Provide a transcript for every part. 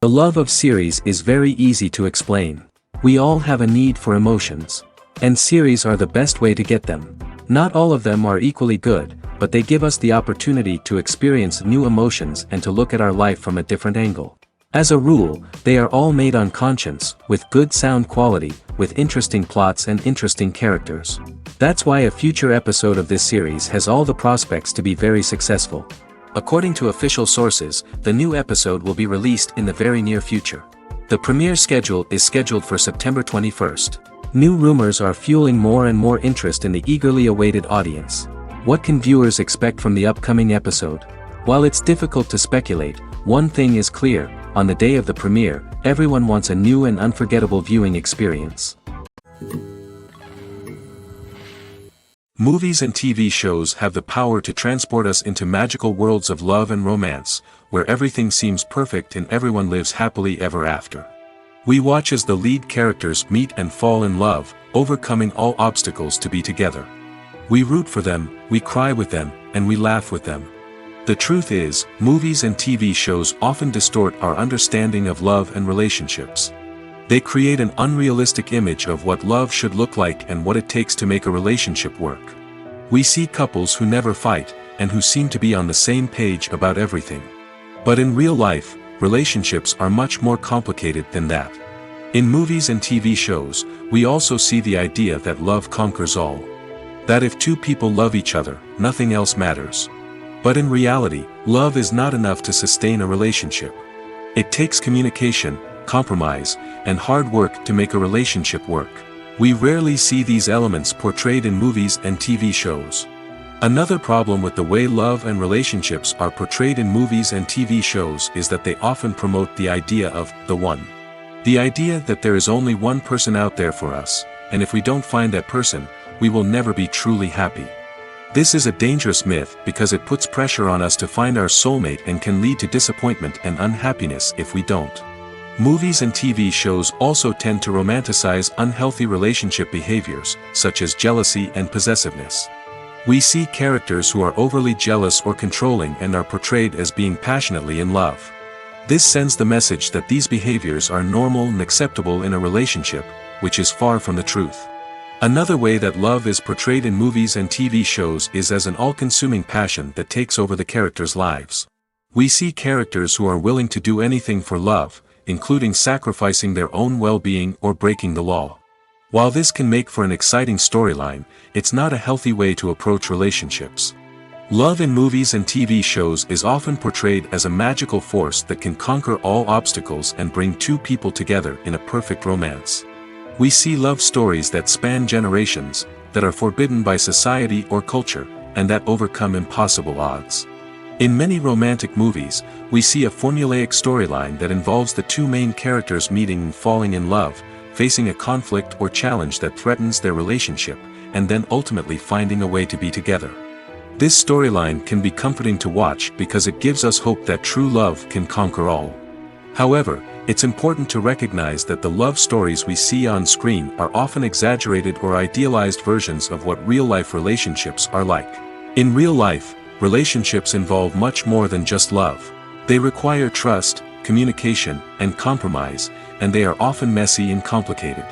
The love of series is very easy to explain. We all have a need for emotions. And series are the best way to get them. Not all of them are equally good, but they give us the opportunity to experience new emotions and to look at our life from a different angle. As a rule, they are all made on conscience, with good sound quality, with interesting plots and interesting characters. That's why a future episode of this series has all the prospects to be very successful. According to official sources, the new episode will be released in the very near future. The premiere schedule is scheduled for September 21st. New rumors are fueling more and more interest in the eagerly awaited audience. What can viewers expect from the upcoming episode? While it's difficult to speculate, one thing is clear: on the day of the premiere, everyone wants a new and unforgettable viewing experience. Movies and TV shows have the power to transport us into magical worlds of love and romance, where everything seems perfect and everyone lives happily ever after. We watch as the lead characters meet and fall in love, overcoming all obstacles to be together. We root for them, we cry with them, and we laugh with them. The truth is, movies and TV shows often distort our understanding of love and relationships. They create an unrealistic image of what love should look like and what it takes to make a relationship work. We see couples who never fight, and who seem to be on the same page about everything. But in real life, relationships are much more complicated than that. In movies and TV shows, we also see the idea that love conquers all. That if two people love each other, nothing else matters. But in reality, love is not enough to sustain a relationship. It takes communication, compromise, and hard work to make a relationship work. We rarely see these elements portrayed in movies and TV shows. Another problem with the way love and relationships are portrayed in movies and TV shows is that they often promote the idea of the one. The idea that there is only one person out there for us, and if we don't find that person, we will never be truly happy. This is a dangerous myth because it puts pressure on us to find our soulmate and can lead to disappointment and unhappiness if we don't. Movies and TV shows also tend to romanticize unhealthy relationship behaviors, such as jealousy and possessiveness. We see characters who are overly jealous or controlling and are portrayed as being passionately in love. This sends the message that these behaviors are normal and acceptable in a relationship, which is far from the truth. Another way that love is portrayed in movies and TV shows is as an all-consuming passion that takes over the characters' lives. We see characters who are willing to do anything for love, including sacrificing their own well-being or breaking the law. While this can make for an exciting storyline, it's not a healthy way to approach relationships. Love in movies and TV shows is often portrayed as a magical force that can conquer all obstacles and bring two people together in a perfect romance. We see love stories that span generations, that are forbidden by society or culture, and that overcome impossible odds. In many romantic movies, we see a formulaic storyline that involves the two main characters meeting and falling in love, facing a conflict or challenge that threatens their relationship, and then ultimately finding a way to be together. This storyline can be comforting to watch because it gives us hope that true love can conquer all. However, it's important to recognize that the love stories we see on screen are often exaggerated or idealized versions of what real-life relationships are like. In real life, relationships involve much more than just love. They require trust, communication, and compromise, and they are often messy and complicated.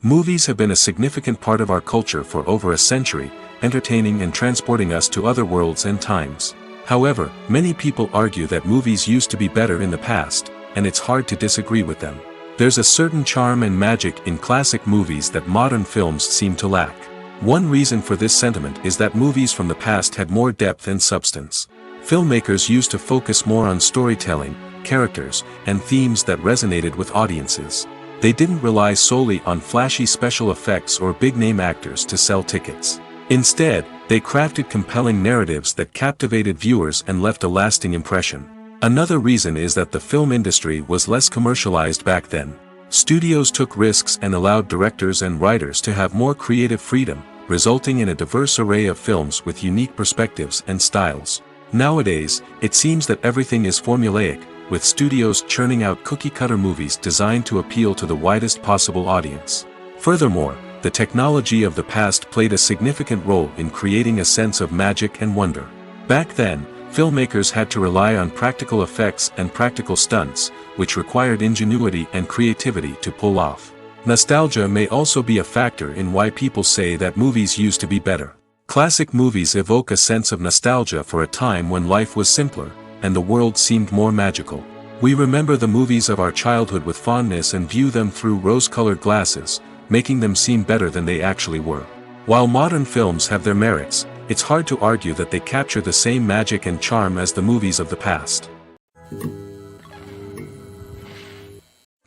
Movies have been a significant part of our culture for over a century, entertaining and transporting us to other worlds and times. However, many people argue that movies used to be better in the past, and it's hard to disagree with them. There's a certain charm and magic in classic movies that modern films seem to lack. One reason for this sentiment is that movies from the past had more depth and substance. Filmmakers used to focus more on storytelling, characters, and themes that resonated with audiences. They didn't rely solely on flashy special effects or big-name actors to sell tickets. Instead, they crafted compelling narratives that captivated viewers and left a lasting impression. Another reason is that the film industry was less commercialized back then. Studios took risks and allowed directors and writers to have more creative freedom, resulting in a diverse array of films with unique perspectives and styles. Nowadays, it seems that everything is formulaic, with studios churning out cookie-cutter movies designed to appeal to the widest possible audience. Furthermore, the technology of the past played a significant role in creating a sense of magic and wonder. Back then, filmmakers had to rely on practical effects and practical stunts, which required ingenuity and creativity to pull off. Nostalgia may also be a factor in why people say that movies used to be better. Classic movies evoke a sense of nostalgia for a time when life was simpler, and the world seemed more magical. We remember the movies of our childhood with fondness and view them through rose-colored glasses, making them seem better than they actually were. While modern films have their merits, it's hard to argue that they capture the same magic and charm as the movies of the past.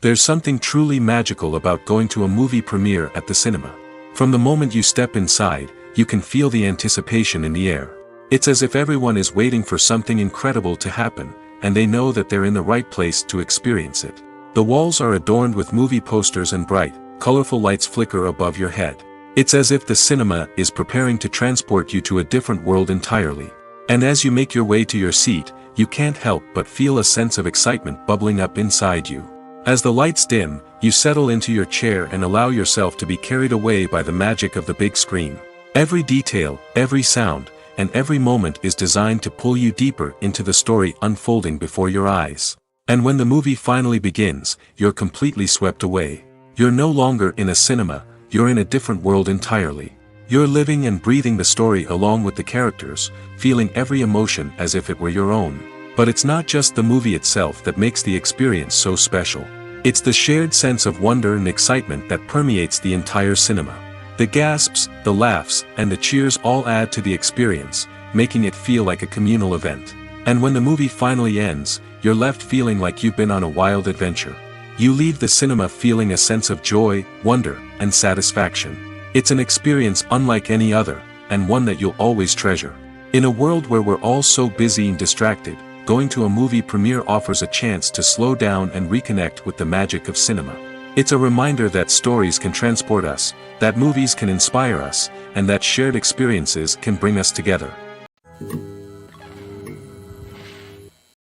There's something truly magical about going to a movie premiere at the cinema. From the moment you step inside, you can feel the anticipation in the air. It's as if everyone is waiting for something incredible to happen, and they know that they're in the right place to experience it. The walls are adorned with movie posters and bright, colorful lights flicker above your head. It's as if the cinema is preparing to transport you to a different world entirely. And as you make your way to your seat, you can't help but feel a sense of excitement bubbling up inside you. As the lights dim, you settle into your chair and allow yourself to be carried away by the magic of the big screen. Every detail, every sound, and every moment is designed to pull you deeper into the story unfolding before your eyes. And when the movie finally begins, you're completely swept away. You're no longer in a cinema, you're in a different world entirely. You're living and breathing the story along with the characters, feeling every emotion as if it were your own. But it's not just the movie itself that makes the experience so special. It's the shared sense of wonder and excitement that permeates the entire cinema. The gasps, the laughs, and the cheers all add to the experience, making it feel like a communal event. And when the movie finally ends, you're left feeling like you've been on a wild adventure. You leave the cinema feeling a sense of joy, wonder, and satisfaction. It's an experience unlike any other, and one that you'll always treasure. In a world where we're all so busy and distracted, going to a movie premiere offers a chance to slow down and reconnect with the magic of cinema. It's a reminder that stories can transport us, that movies can inspire us, and that shared experiences can bring us together.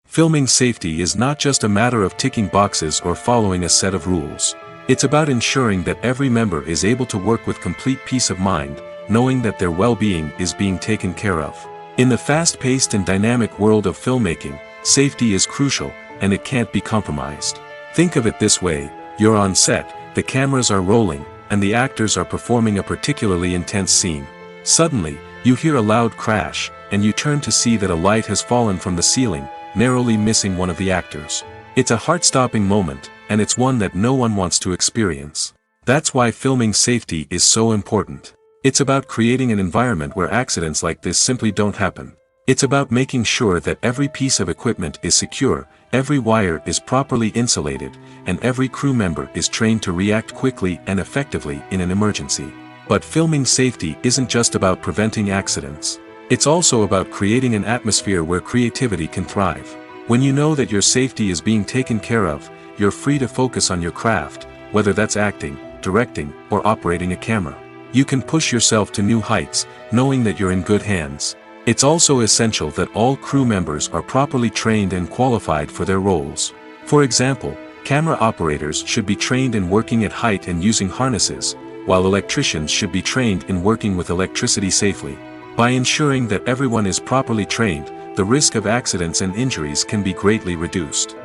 Filming safety is not just a matter of ticking boxes or following a set of rules. It's about ensuring that every member is able to work with complete peace of mind, knowing that their well-being is being taken care of. In the fast-paced and dynamic world of filmmaking, safety is crucial, and it can't be compromised. Think of it this way: you're on set, the cameras are rolling, and the actors are performing a particularly intense scene. Suddenly, you hear a loud crash, and you turn to see that a light has fallen from the ceiling, narrowly missing one of the actors. It's a heart-stopping moment, and it's one that no one wants to experience. That's why filming safety is so important. It's about creating an environment where accidents like this simply don't happen. It's about making sure that every piece of equipment is secure, every wire is properly insulated, and every crew member is trained to react quickly and effectively in an emergency. But filming safety isn't just about preventing accidents. It's also about creating an atmosphere where creativity can thrive. When you know that your safety is being taken care of, you're free to focus on your craft, whether that's acting, directing, or operating a camera. You can push yourself to new heights, knowing that you're in good hands. It's also essential that all crew members are properly trained and qualified for their roles. For example, camera operators should be trained in working at height and using harnesses, while electricians should be trained in working with electricity safely. By ensuring that everyone is properly trained, the risk of accidents and injuries can be greatly reduced.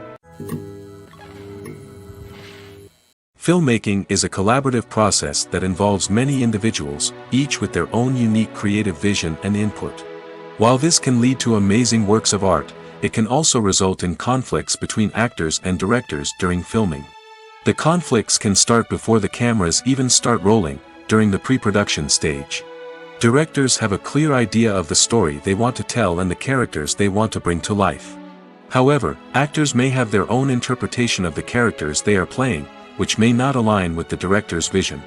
Filmmaking is a collaborative process that involves many individuals, each with their own unique creative vision and input. While this can lead to amazing works of art, it can also result in conflicts between actors and directors during filming. The conflicts can start before the cameras even start rolling, during the pre-production stage. Directors have a clear idea of the story they want to tell and the characters they want to bring to life. However, actors may have their own interpretation of the characters they are playing, which may not align with the director's vision.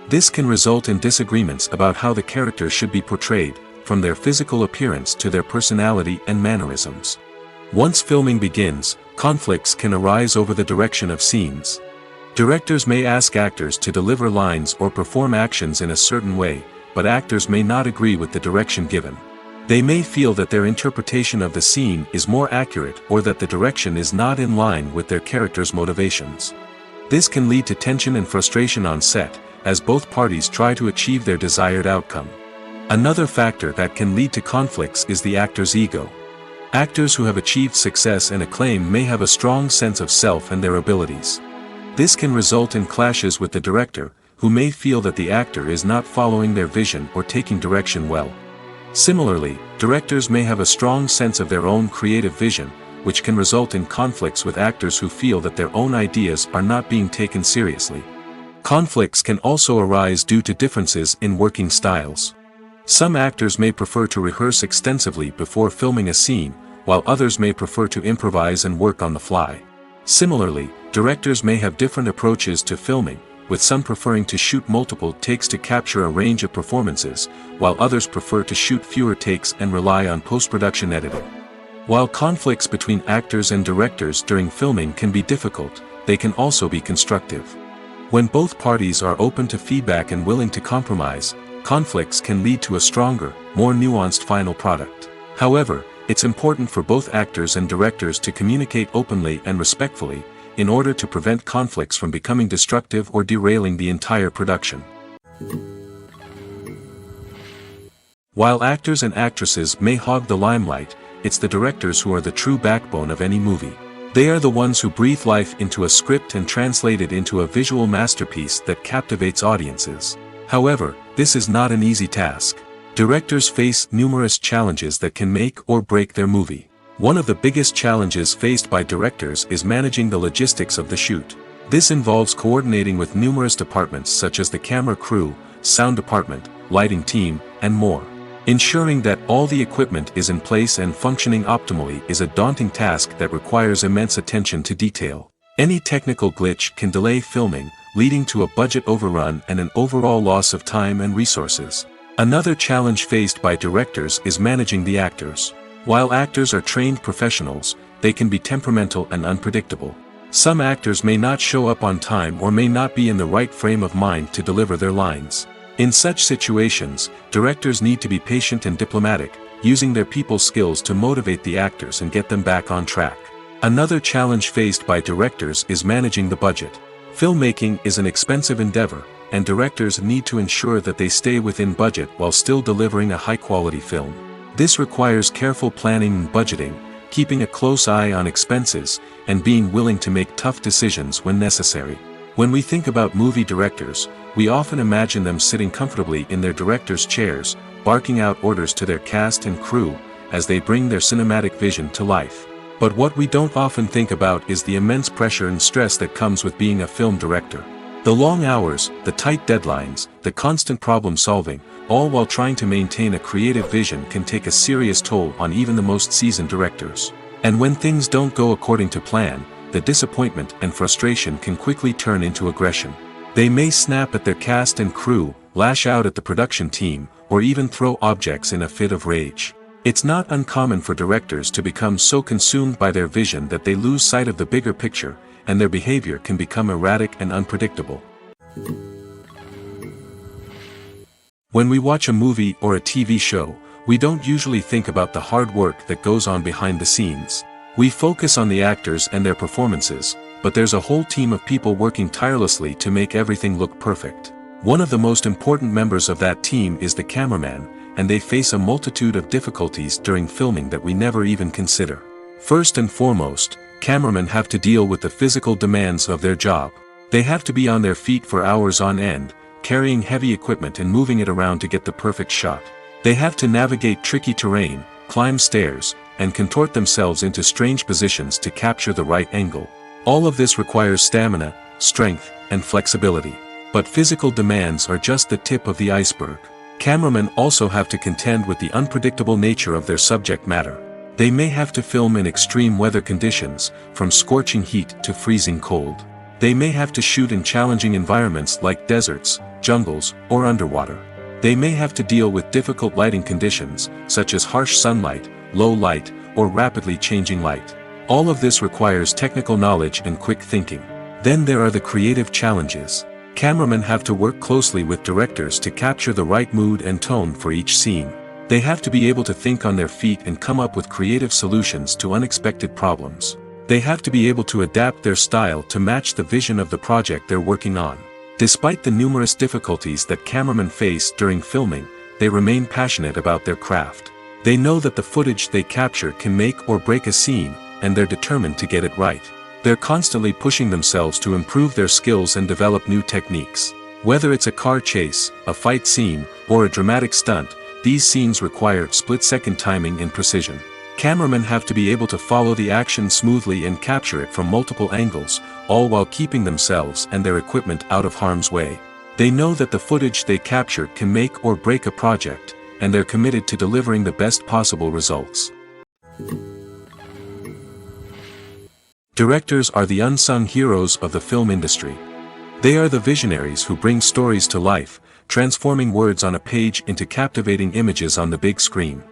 This can result in disagreements about how the characters should be portrayed, from their physical appearance to their personality and mannerisms. Once filming begins, conflicts can arise over the direction of scenes. Directors may ask actors to deliver lines or perform actions in a certain way, but actors may not agree with the direction given. They may feel that their interpretation of the scene is more accurate or that the direction is not in line with their character's motivations. This can lead to tension and frustration on set, as both parties try to achieve their desired outcome. Another factor that can lead to conflicts is the actor's ego. Actors who have achieved success and acclaim may have a strong sense of self and their abilities. This can result in clashes with the director, who may feel that the actor is not following their vision or taking direction well. Similarly, directors may have a strong sense of their own creative vision, which can result in conflicts with actors who feel that their own ideas are not being taken seriously. Conflicts can also arise due to differences in working styles. Some actors may prefer to rehearse extensively before filming a scene, while others may prefer to improvise and work on the fly. Similarly, directors may have different approaches to filming, with some preferring to shoot multiple takes to capture a range of performances, while others prefer to shoot fewer takes and rely on post-production editing. While conflicts between actors and directors during filming can be difficult, they can also be constructive. When both parties are open to feedback and willing to compromise, conflicts can lead to a stronger, more nuanced final product. However, it's important for both actors and directors to communicate openly and respectfully, in order to prevent conflicts from becoming destructive or derailing the entire production. While actors and actresses may hog the limelight, it's the directors who are the true backbone of any movie. They are the ones who breathe life into a script and translate it into a visual masterpiece that captivates audiences. However, this is not an easy task. Directors face numerous challenges that can make or break their movie. One of the biggest challenges faced by directors is managing the logistics of the shoot. This involves coordinating with numerous departments such as the camera crew, sound department, lighting team, and more. Ensuring that all the equipment is in place and functioning optimally is a daunting task that requires immense attention to detail. Any technical glitch can delay filming, leading to a budget overrun and an overall loss of time and resources. Another challenge faced by directors is managing the actors. While actors are trained professionals, they can be temperamental and unpredictable. Some actors may not show up on time or may not be in the right frame of mind to deliver their lines. In such situations, directors need to be patient and diplomatic, using their people skills to motivate the actors and get them back on track. Another challenge faced by directors is managing the budget. Filmmaking is an expensive endeavor, and directors need to ensure that they stay within budget while still delivering a high-quality film. This requires careful planning and budgeting, keeping a close eye on expenses, and being willing to make tough decisions when necessary. When we think about movie directors, we often imagine them sitting comfortably in their director's chairs, barking out orders to their cast and crew, as they bring their cinematic vision to life. But what we don't often think about is the immense pressure and stress that comes with being a film director. The long hours, the tight deadlines, the constant problem solving, all while trying to maintain a creative vision can take a serious toll on even the most seasoned directors. And when things don't go according to plan, the disappointment and frustration can quickly turn into aggression. They may snap at their cast and crew, lash out at the production team, or even throw objects in a fit of rage. It's not uncommon for directors to become so consumed by their vision that they lose sight of the bigger picture, and their behavior can become erratic and unpredictable. When we watch a movie or a TV show, we don't usually think about the hard work that goes on behind the scenes. We focus on the actors and their performances, but there's a whole team of people working tirelessly to make everything look perfect. One of the most important members of that team is the cameraman, and they face a multitude of difficulties during filming that we never even consider. First and foremost, cameramen have to deal with the physical demands of their job. They have to be on their feet for hours on end, carrying heavy equipment and moving it around to get the perfect shot. They have to navigate tricky terrain, climb stairs, and contort themselves into strange positions to capture the right angle. All of this requires stamina, strength, and flexibility. But physical demands are just the tip of the iceberg. Cameramen also have to contend with the unpredictable nature of their subject matter. They may have to film in extreme weather conditions, from scorching heat to freezing cold. They may have to shoot in challenging environments like deserts, jungles, or underwater. They may have to deal with difficult lighting conditions, such as harsh sunlight, low light, or rapidly changing light. All of this requires technical knowledge and quick thinking. Then there are the creative challenges. Cameramen have to work closely with directors to capture the right mood and tone for each scene. They have to be able to think on their feet and come up with creative solutions to unexpected problems. They have to be able to adapt their style to match the vision of the project they're working on. Despite the numerous difficulties that cameramen face during filming, they remain passionate about their craft. They know that the footage they capture can make or break a scene, and they're determined to get it right. They're constantly pushing themselves to improve their skills and develop new techniques. Whether it's a car chase, a fight scene, or a dramatic stunt, these scenes require split-second timing and precision. Cameramen have to be able to follow the action smoothly and capture it from multiple angles, all while keeping themselves and their equipment out of harm's way. They know that the footage they capture can make or break a project, and they're committed to delivering the best possible results. Directors are the unsung heroes of the film industry. They are the visionaries who bring stories to life, transforming words on a page into captivating images on the big screen.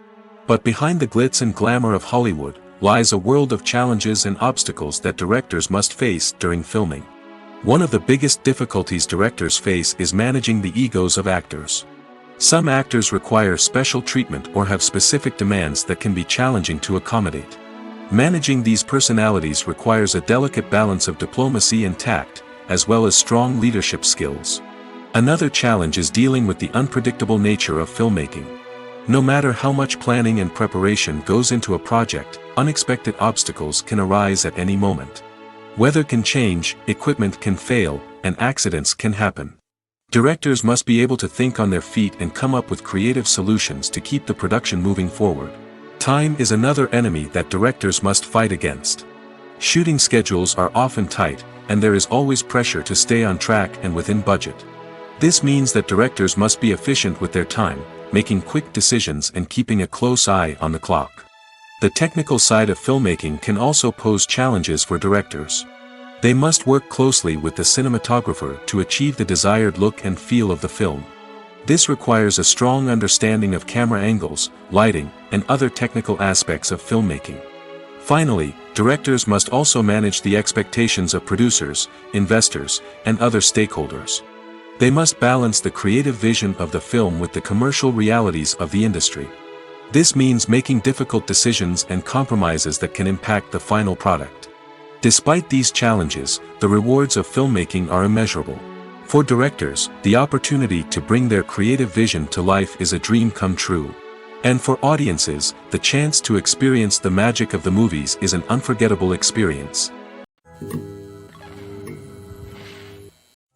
But behind the glitz and glamour of Hollywood, lies a world of challenges and obstacles that directors must face during filming. One of the biggest difficulties directors face is managing the egos of actors. Some actors require special treatment or have specific demands that can be challenging to accommodate. Managing these personalities requires a delicate balance of diplomacy and tact, as well as strong leadership skills. Another challenge is dealing with the unpredictable nature of filmmaking. No matter how much planning and preparation goes into a project, unexpected obstacles can arise at any moment. Weather can change, equipment can fail, and accidents can happen. Directors must be able to think on their feet and come up with creative solutions to keep the production moving forward. Time is another enemy that directors must fight against. Shooting schedules are often tight, and there is always pressure to stay on track and within budget. This means that directors must be efficient with their time, making quick decisions and keeping a close eye on the clock. The technical side of filmmaking can also pose challenges for directors. They must work closely with the cinematographer to achieve the desired look and feel of the film. This requires a strong understanding of camera angles, lighting, and other technical aspects of filmmaking. Finally, directors must also manage the expectations of producers, investors, and other stakeholders. They must balance the creative vision of the film with the commercial realities of the industry. This means making difficult decisions and compromises that can impact the final product. Despite these challenges, the rewards of filmmaking are immeasurable. For directors, the opportunity to bring their creative vision to life is a dream come true. And for audiences, the chance to experience the magic of the movies is an unforgettable experience.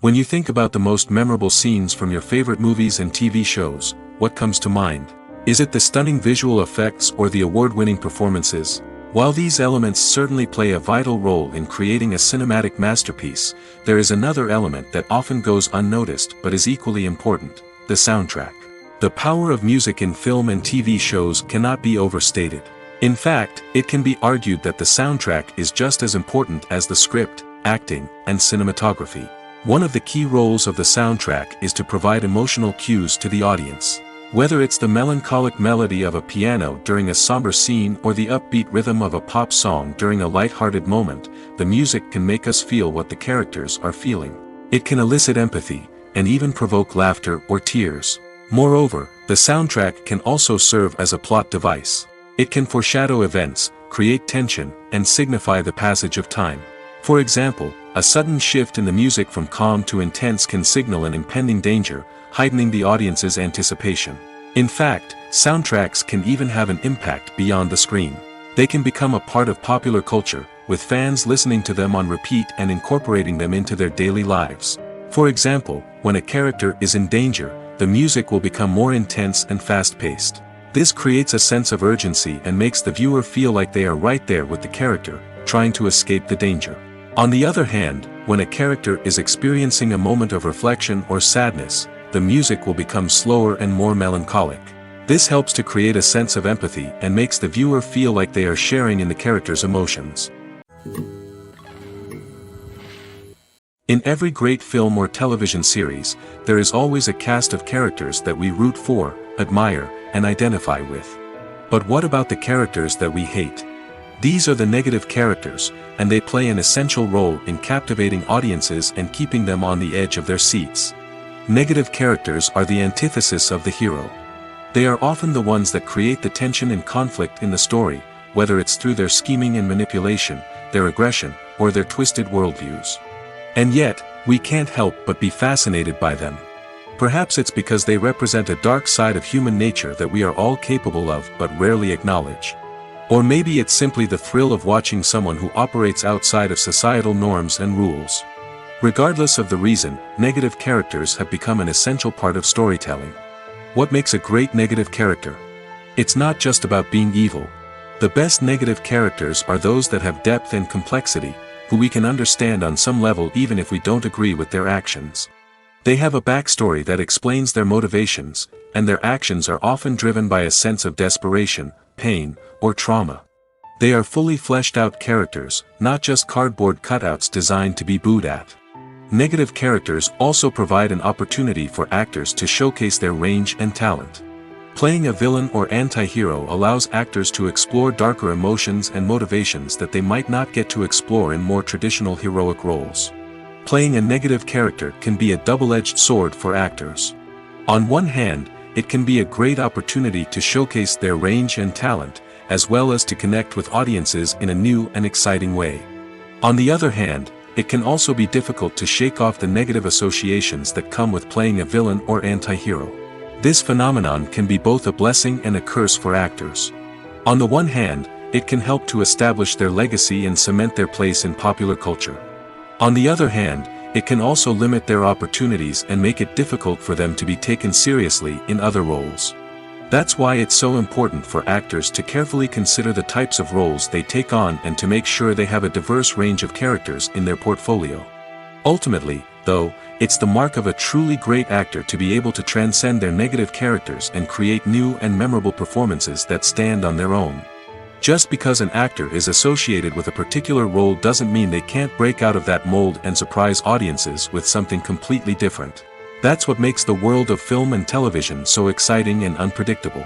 When you think about the most memorable scenes from your favorite movies and TV shows, what comes to mind? Is it the stunning visual effects or the award-winning performances? While these elements certainly play a vital role in creating a cinematic masterpiece, there is another element that often goes unnoticed but is equally important: the soundtrack. The power of music in film and TV shows cannot be overstated. In fact, it can be argued that the soundtrack is just as important as the script, acting, and cinematography. One of the key roles of the soundtrack is to provide emotional cues to the audience. Whether it's the melancholic melody of a piano during a somber scene or the upbeat rhythm of a pop song during a light-hearted moment, the music can make us feel what the characters are feeling. It can elicit empathy, and even provoke laughter or tears. Moreover, the soundtrack can also serve as a plot device. It can foreshadow events, create tension, and signify the passage of time. For example, a sudden shift in the music from calm to intense can signal an impending danger, heightening the audience's anticipation. In fact, soundtracks can even have an impact beyond the screen. They can become a part of popular culture, with fans listening to them on repeat and incorporating them into their daily lives. For example, when a character is in danger, the music will become more intense and fast-paced. This creates a sense of urgency and makes the viewer feel like they are right there with the character, trying to escape the danger. On the other hand, when a character is experiencing a moment of reflection or sadness, the music will become slower and more melancholic. This helps to create a sense of empathy and makes the viewer feel like they are sharing in the character's emotions. In every great film or television series, there is always a cast of characters that we root for, admire, and identify with. But what about the characters that we hate? These are the negative characters, and they play an essential role in captivating audiences and keeping them on the edge of their seats. Negative characters are the antithesis of the hero. They are often the ones that create the tension and conflict in the story, whether it's through their scheming and manipulation, their aggression, or their twisted worldviews. And yet, we can't help but be fascinated by them. Perhaps it's because they represent a dark side of human nature that we are all capable of but rarely acknowledge. Or maybe it's simply the thrill of watching someone who operates outside of societal norms and rules. Regardless of the reason, negative characters have become an essential part of storytelling. What makes a great negative character? It's not just about being evil. The best negative characters are those that have depth and complexity, who we can understand on some level even if we don't agree with their actions. They have a backstory that explains their motivations, and their actions are often driven by a sense of desperation, pain, or trauma. They are fully fleshed out characters, not just cardboard cutouts designed to be booed at. Negative characters also provide an opportunity for actors to showcase their range and talent. Playing a villain or anti-hero allows actors to explore darker emotions and motivations that they might not get to explore in more traditional heroic roles. Playing a negative character can be a double-edged sword for actors. On one hand, it can be a great opportunity to showcase their range and talent, as well as to connect with audiences in a new and exciting way. On the other hand, it can also be difficult to shake off the negative associations that come with playing a villain or anti-hero. This phenomenon can be both a blessing and a curse for actors. On the one hand, it can help to establish their legacy and cement their place in popular culture. On the other hand, it can also limit their opportunities and make it difficult for them to be taken seriously in other roles. That's why it's so important for actors to carefully consider the types of roles they take on and to make sure they have a diverse range of characters in their portfolio. Ultimately, though, it's the mark of a truly great actor to be able to transcend their negative characters and create new and memorable performances that stand on their own. Just because an actor is associated with a particular role doesn't mean they can't break out of that mold and surprise audiences with something completely different. That's what makes the world of film and television so exciting and unpredictable.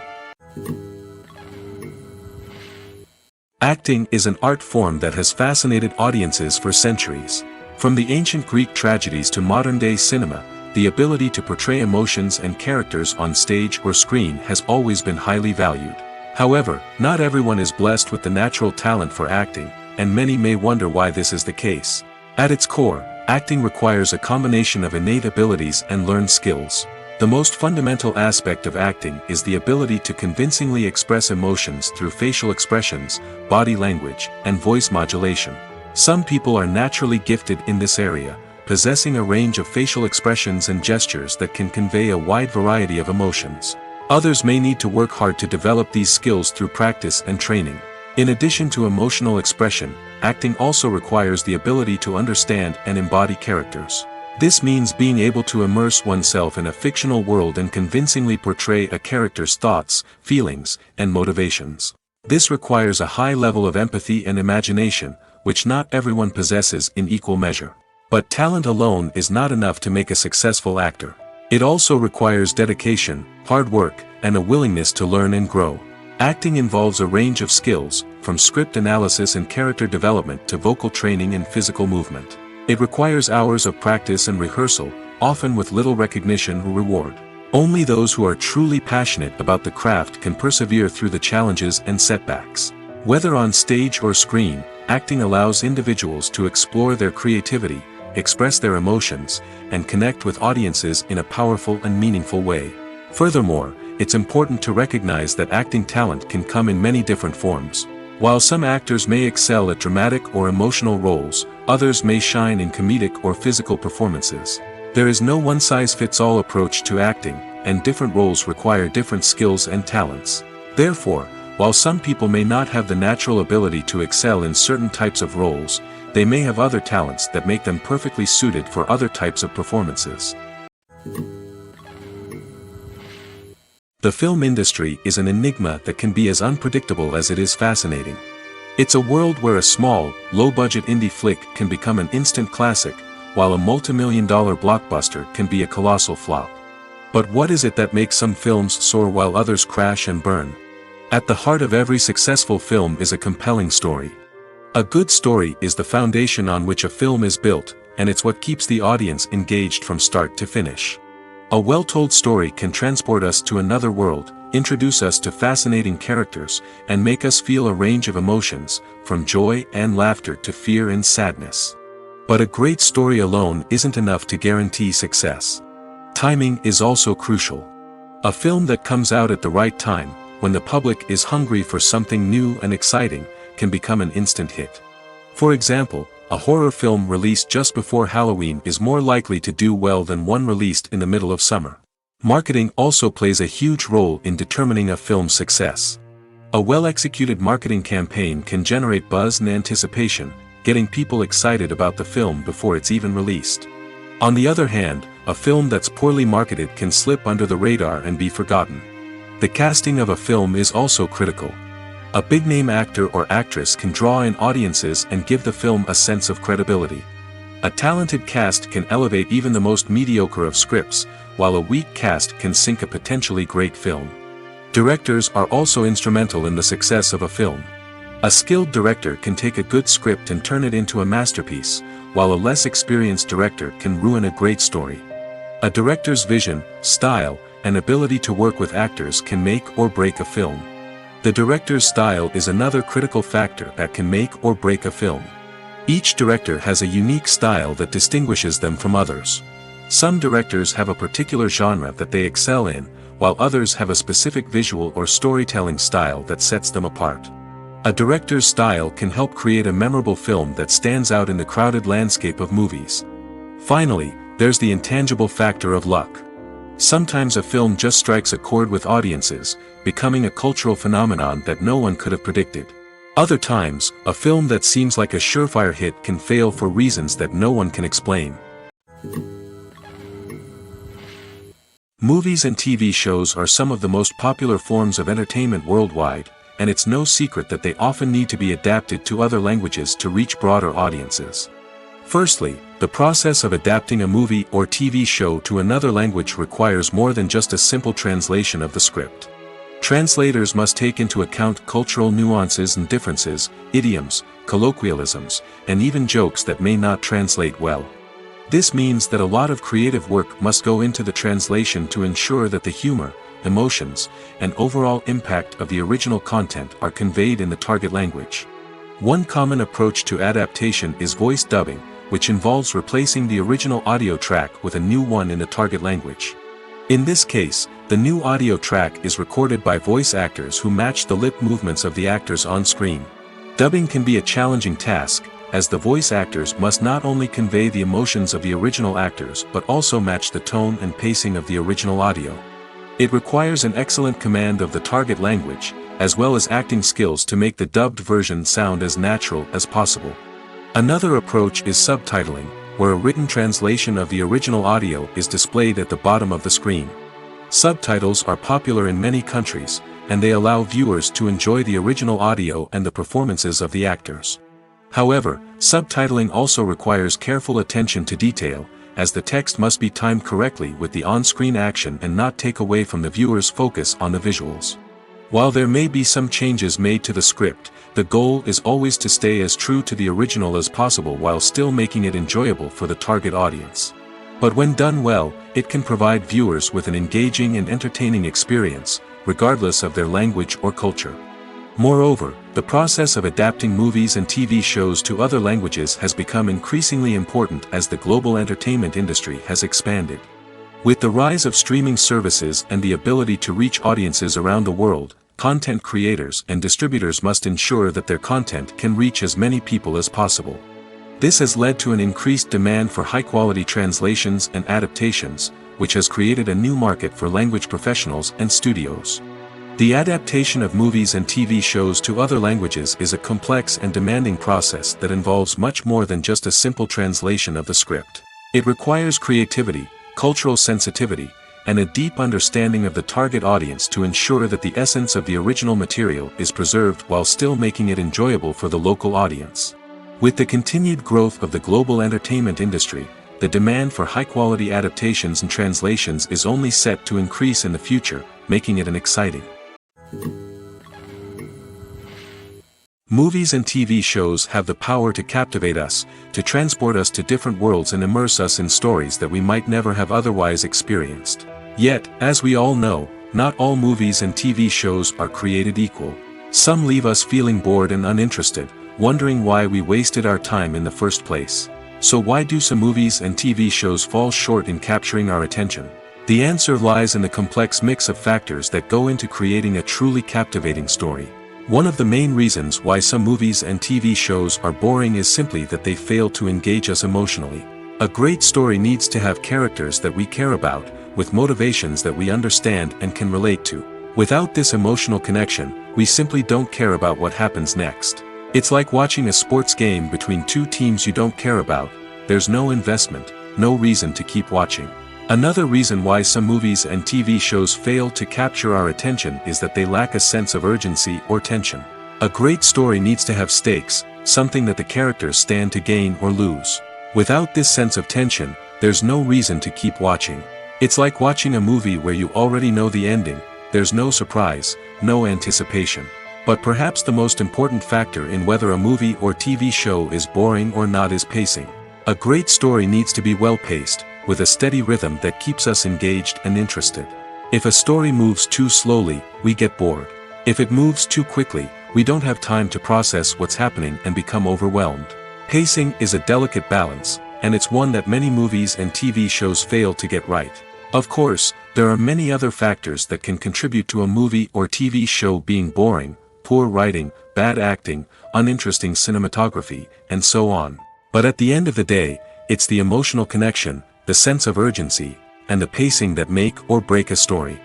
Acting is an art form that has fascinated audiences for centuries. From the ancient Greek tragedies to modern-day cinema, the ability to portray emotions and characters on stage or screen has always been highly valued. However, not everyone is blessed with the natural talent for acting, and many may wonder why this is the case. At its core, acting requires a combination of innate abilities and learned skills. The most fundamental aspect of acting is the ability to convincingly express emotions through facial expressions, body language, and voice modulation. Some people are naturally gifted in this area, possessing a range of facial expressions and gestures that can convey a wide variety of emotions. Others may need to work hard to develop these skills through practice and training. In addition to emotional expression, acting also requires the ability to understand and embody characters. This means being able to immerse oneself in a fictional world and convincingly portray a character's thoughts, feelings, and motivations. This requires a high level of empathy and imagination, which not everyone possesses in equal measure. But talent alone is not enough to make a successful actor. It also requires dedication, hard work, and a willingness to learn and grow. Acting involves a range of skills, from script analysis and character development to vocal training and physical movement. It requires hours of practice and rehearsal, often with little recognition or reward. Only those who are truly passionate about the craft can persevere through the challenges and setbacks. Whether on stage or screen, acting allows individuals to explore their creativity, express their emotions, and connect with audiences in a powerful and meaningful way. Furthermore, it's important to recognize that acting talent can come in many different forms. While some actors may excel at dramatic or emotional roles, others may shine in comedic or physical performances. There is no one-size-fits-all approach to acting, and different roles require different skills and talents. Therefore, while some people may not have the natural ability to excel in certain types of roles, they may have other talents that make them perfectly suited for other types of performances. The film industry is an enigma that can be as unpredictable as it is fascinating. It's a world where a small, low-budget indie flick can become an instant classic, while a multi-million-dollar blockbuster can be a colossal flop. But what is it that makes some films soar while others crash and burn? At the heart of every successful film is a compelling story. A good story is the foundation on which a film is built, and it's what keeps the audience engaged from start to finish. A well-told story can transport us to another world, introduce us to fascinating characters, and make us feel a range of emotions, from joy and laughter to fear and sadness. But a great story alone isn't enough to guarantee success. Timing is also crucial. A film that comes out at the right time, when the public is hungry for something new and exciting, can become an instant hit. For example, a horror film released just before Halloween is more likely to do well than one released in the middle of summer. Marketing also plays a huge role in determining a film's success. A well-executed marketing campaign can generate buzz and anticipation, getting people excited about the film before it's even released. On the other hand, a film that's poorly marketed can slip under the radar and be forgotten. The casting of a film is also critical. A big-name actor or actress can draw in audiences and give the film a sense of credibility. A talented cast can elevate even the most mediocre of scripts, while a weak cast can sink a potentially great film. Directors are also instrumental in the success of a film. A skilled director can take a good script and turn it into a masterpiece, while a less experienced director can ruin a great story. A director's vision, style, and ability to work with actors can make or break a film. The director's style is another critical factor that can make or break a film. Each director has a unique style that distinguishes them from others. Some directors have a particular genre that they excel in, while others have a specific visual or storytelling style that sets them apart. A director's style can help create a memorable film that stands out in the crowded landscape of movies. Finally, there's the intangible factor of luck. Sometimes a film just strikes a chord with audiences, becoming a cultural phenomenon that no one could have predicted. Other times, a film that seems like a surefire hit can fail for reasons that no one can explain. Movies and TV shows are some of the most popular forms of entertainment worldwide, and it's no secret that they often need to be adapted to other languages to reach broader audiences. Firstly, the process of adapting a movie or TV show to another language requires more than just a simple translation of the script. Translators must take into account cultural nuances and differences, idioms, colloquialisms, and even jokes that may not translate well. This means that a lot of creative work must go into the translation to ensure that the humor, emotions, and overall impact of the original content are conveyed in the target language. One common approach to adaptation is voice dubbing, which involves replacing the original audio track with a new one in the target language. In this case, the new audio track is recorded by voice actors who match the lip movements of the actors on screen. Dubbing can be a challenging task, as the voice actors must not only convey the emotions of the original actors but also match the tone and pacing of the original audio. It requires an excellent command of the target language, as well as acting skills to make the dubbed version sound as natural as possible. Another approach is subtitling, where a written translation of the original audio is displayed at the bottom of the screen. Subtitles are popular in many countries, and they allow viewers to enjoy the original audio and the performances of the actors. However, subtitling also requires careful attention to detail, as the text must be timed correctly with the on-screen action and not take away from the viewer's focus on the visuals. While there may be some changes made to the script, the goal is always to stay as true to the original as possible while still making it enjoyable for the target audience. But when done well, it can provide viewers with an engaging and entertaining experience, regardless of their language or culture. Moreover, the process of adapting movies and TV shows to other languages has become increasingly important as the global entertainment industry has expanded. With the rise of streaming services and the ability to reach audiences around the world, content creators and distributors must ensure that their content can reach as many people as possible. This has led to an increased demand for high-quality translations and adaptations, which has created a new market for language professionals and studios. The adaptation of movies and TV shows to other languages is a complex and demanding process that involves much more than just a simple translation of the script. It requires creativity, cultural sensitivity, and a deep understanding of the target audience to ensure that the essence of the original material is preserved while still making it enjoyable for the local audience. With the continued growth of the global entertainment industry, the demand for high-quality adaptations and translations is only set to increase in the future, making it an exciting. Movies and TV shows have the power to captivate us, to transport us to different worlds and immerse us in stories that we might never have otherwise experienced. Yet, as we all know, not all movies and TV shows are created equal. Some leave us feeling bored and uninterested, wondering why we wasted our time in the first place. So why do some movies and TV shows fall short in capturing our attention? The answer lies in the complex mix of factors that go into creating a truly captivating story. One of the main reasons why some movies and TV shows are boring is simply that they fail to engage us emotionally. A great story needs to have characters that we care about, with motivations that we understand and can relate to. Without this emotional connection, we simply don't care about what happens next. It's like watching a sports game between two teams you don't care about. There's no investment, no reason to keep watching. Another reason why some movies and TV shows fail to capture our attention is that they lack a sense of urgency or tension. A great story needs to have stakes, something that the characters stand to gain or lose. Without this sense of tension, there's no reason to keep watching. It's like watching a movie where you already know the ending. There's no surprise, no anticipation. But perhaps the most important factor in whether a movie or TV show is boring or not is pacing. A great story needs to be well-paced, with a steady rhythm that keeps us engaged and interested. If a story moves too slowly, we get bored. If it moves too quickly, we don't have time to process what's happening and become overwhelmed. Pacing is a delicate balance, and it's one that many movies and TV shows fail to get right. Of course, there are many other factors that can contribute to a movie or TV show being boring: poor writing, bad acting, uninteresting cinematography, and so on. But at the end of the day, it's the emotional connection, the sense of urgency, and the pacing that make or break a story.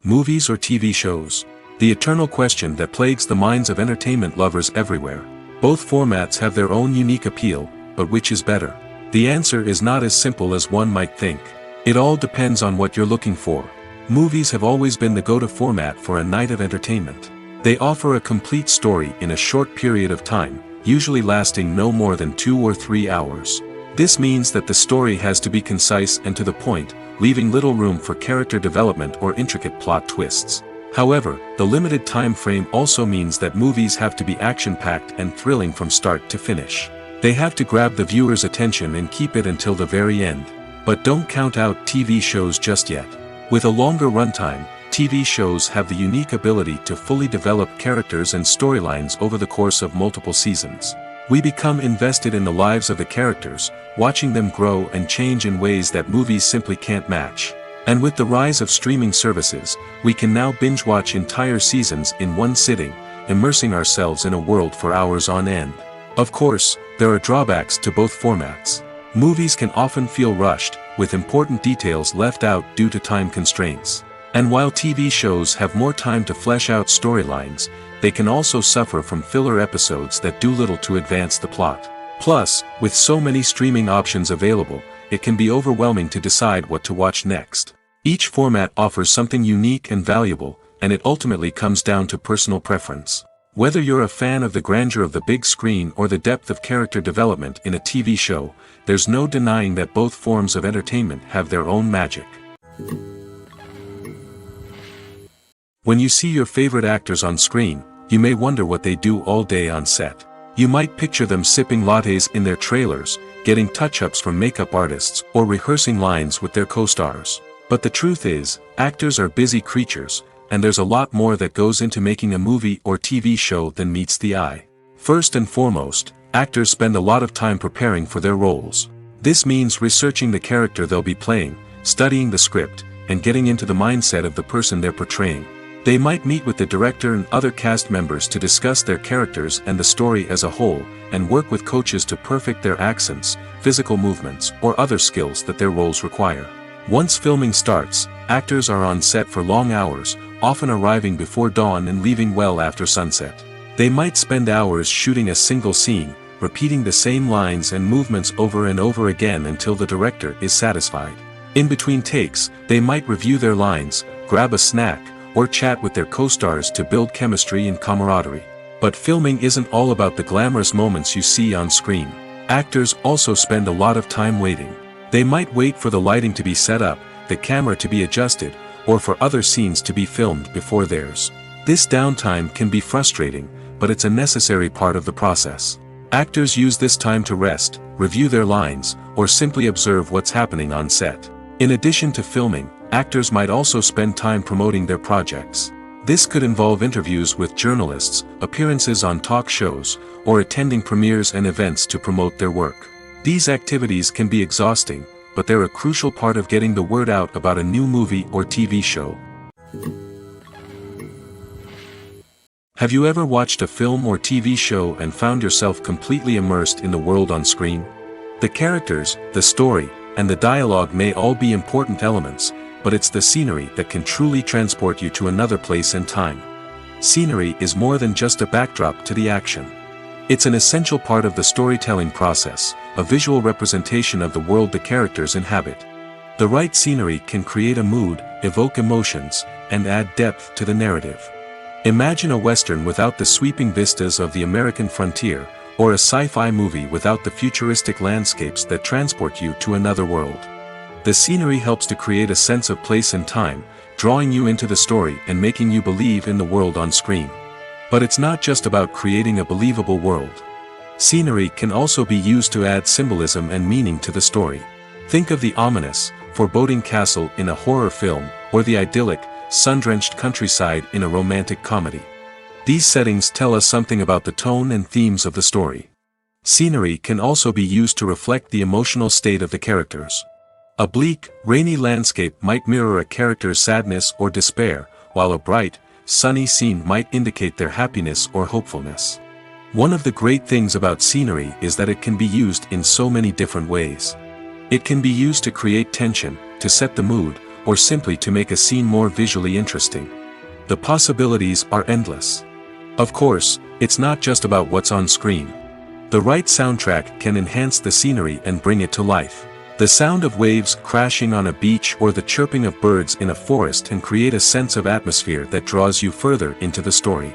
Movies or TV shows? The eternal question that plagues the minds of entertainment lovers everywhere. Both formats have their own unique appeal, but which is better? The answer is not as simple as one might think. It all depends on what you're looking for. Movies have always been the go-to format for a night of entertainment. They offer a complete story in a short period of time, usually lasting no more than 2 or 3 hours. This means that the story has to be concise and to the point, leaving little room for character development or intricate plot twists. However, the limited time frame also means that movies have to be action-packed and thrilling from start to finish. They have to grab the viewer's attention and keep it until the very end. But don't count out TV shows just yet. With a longer runtime, TV shows have the unique ability to fully develop characters and storylines over the course of multiple seasons. We become invested in the lives of the characters, watching them grow and change in ways that movies simply can't match. And with the rise of streaming services, we can now binge-watch entire seasons in one sitting, immersing ourselves in a world for hours on end. Of course, there are drawbacks to both formats. Movies can often feel rushed, with important details left out due to time constraints. And while TV shows have more time to flesh out storylines, they can also suffer from filler episodes that do little to advance the plot. Plus, with so many streaming options available, it can be overwhelming to decide what to watch next. Each format offers something unique and valuable, and it ultimately comes down to personal preference. Whether you're a fan of the grandeur of the big screen or the depth of character development in a TV show, there's no denying that both forms of entertainment have their own magic. When you see your favorite actors on screen, you may wonder what they do all day on set. You might picture them sipping lattes in their trailers, getting touch-ups from makeup artists, or rehearsing lines with their co-stars. But the truth is, actors are busy creatures, and there's a lot more that goes into making a movie or TV show than meets the eye. First and foremost, actors spend a lot of time preparing for their roles. This means researching the character they'll be playing, studying the script, and getting into the mindset of the person they're portraying. They might meet with the director and other cast members to discuss their characters and the story as a whole, and work with coaches to perfect their accents, physical movements, or other skills that their roles require. Once filming starts, actors are on set for long hours, often arriving before dawn and leaving well after sunset. They might spend hours shooting a single scene, repeating the same lines and movements over and over again until the director is satisfied. In between takes, they might review their lines, grab a snack, or chat with their co-stars to build chemistry and camaraderie. But filming isn't all about the glamorous moments you see on screen. Actors also spend a lot of time waiting. They might wait for the lighting to be set up, the camera to be adjusted, or for other scenes to be filmed before theirs. This downtime can be frustrating, but it's a necessary part of the process. Actors use this time to rest, review their lines, or simply observe what's happening on set. In addition to filming, actors might also spend time promoting their projects. This could involve interviews with journalists, appearances on talk shows, or attending premieres and events to promote their work. These activities can be exhausting, but they're a crucial part of getting the word out about a new movie or TV show. Have you ever watched a film or TV show and found yourself completely immersed in the world on screen? The characters, the story, and the dialogue may all be important elements, but it's the scenery that can truly transport you to another place and time. Scenery is more than just a backdrop to the action. It's an essential part of the storytelling process, a visual representation of the world the characters inhabit. The right scenery can create a mood, evoke emotions, and add depth to the narrative. Imagine a Western without the sweeping vistas of the American frontier, or a sci-fi movie without the futuristic landscapes that transport you to another world. The scenery helps to create a sense of place and time, drawing you into the story and making you believe in the world on screen. But it's not just about creating a believable world. Scenery can also be used to add symbolism and meaning to the story. Think of the ominous, foreboding castle in a horror film, or the idyllic, sun-drenched countryside in a romantic comedy. These settings tell us something about the tone and themes of the story. Scenery can also be used to reflect the emotional state of the characters. A bleak, rainy landscape might mirror a character's sadness or despair, while a bright, sunny scene might indicate their happiness or hopefulness. One of the great things about scenery is that it can be used in so many different ways. It can be used to create tension, to set the mood, or simply to make a scene more visually interesting. The possibilities are endless. Of course, it's not just about what's on screen. The right soundtrack can enhance the scenery and bring it to life. The sound of waves crashing on a beach or the chirping of birds in a forest can create a sense of atmosphere that draws you further into the story.